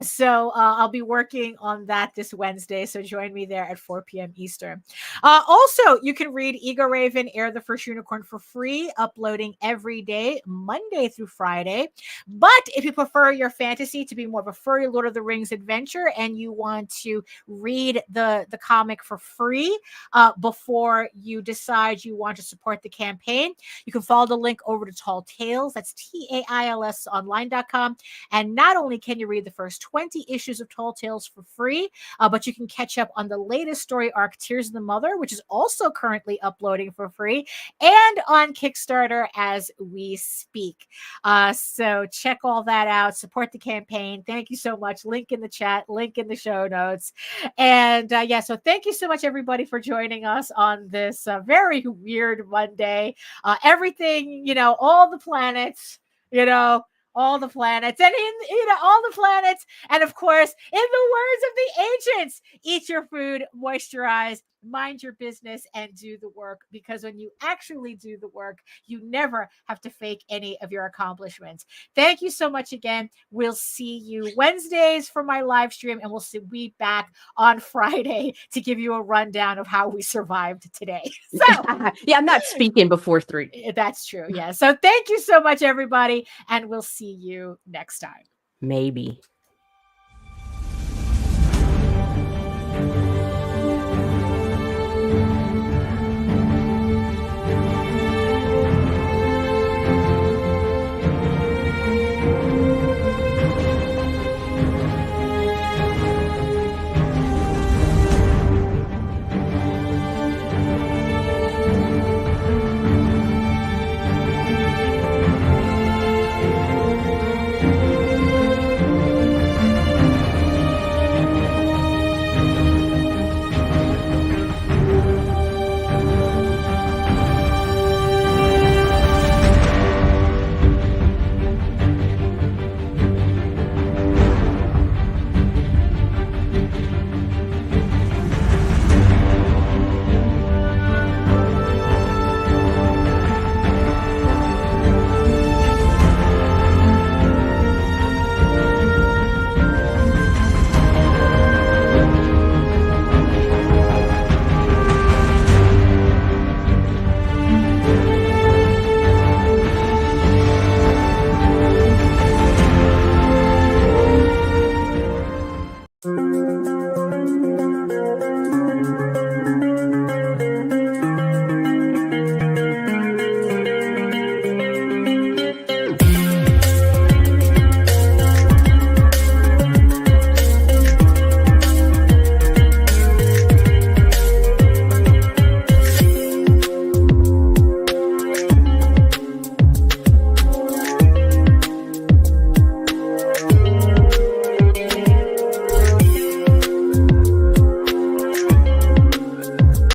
Speaker 2: So I'll be working on that this Wednesday. So join me there at 4 p.m. Eastern. Also, you can read Ego Raven, Air the First Unicorn for free, uploading every day, Monday through Friday. But if you prefer your fantasy to be more of a furry Lord of the Rings adventure and you want to read the comic for free before you decide you want to support the campaign, you can follow the link over to Tall Tales. That's TAILS online.com. And not only can you read the first 20 issues of Tall Tales for free, but you can catch up on the latest story arc, Tears of the Mother, which is also currently uploading for free and on Kickstarter as we speak. So check all that out. Support the campaign. Thank you so much. Link in the chat, link in the show notes. And so thank you so much, everybody, for joining us on this very weird Monday. Everything, all the planets, all the planets and all the planets. And of course, in the words of the ancients, eat your food, moisturize, mind your business, and do the work. Because when you actually do the work, you never have to fake any of your accomplishments. Thank you so much again. We'll see you Wednesdays for my live stream, and we'll be back on Friday to give you a rundown of how we survived today. So
Speaker 1: yeah, I'm not speaking before 3.
Speaker 2: That's true. Yeah. So thank you so much, everybody, and we'll see you next time.
Speaker 1: Maybe.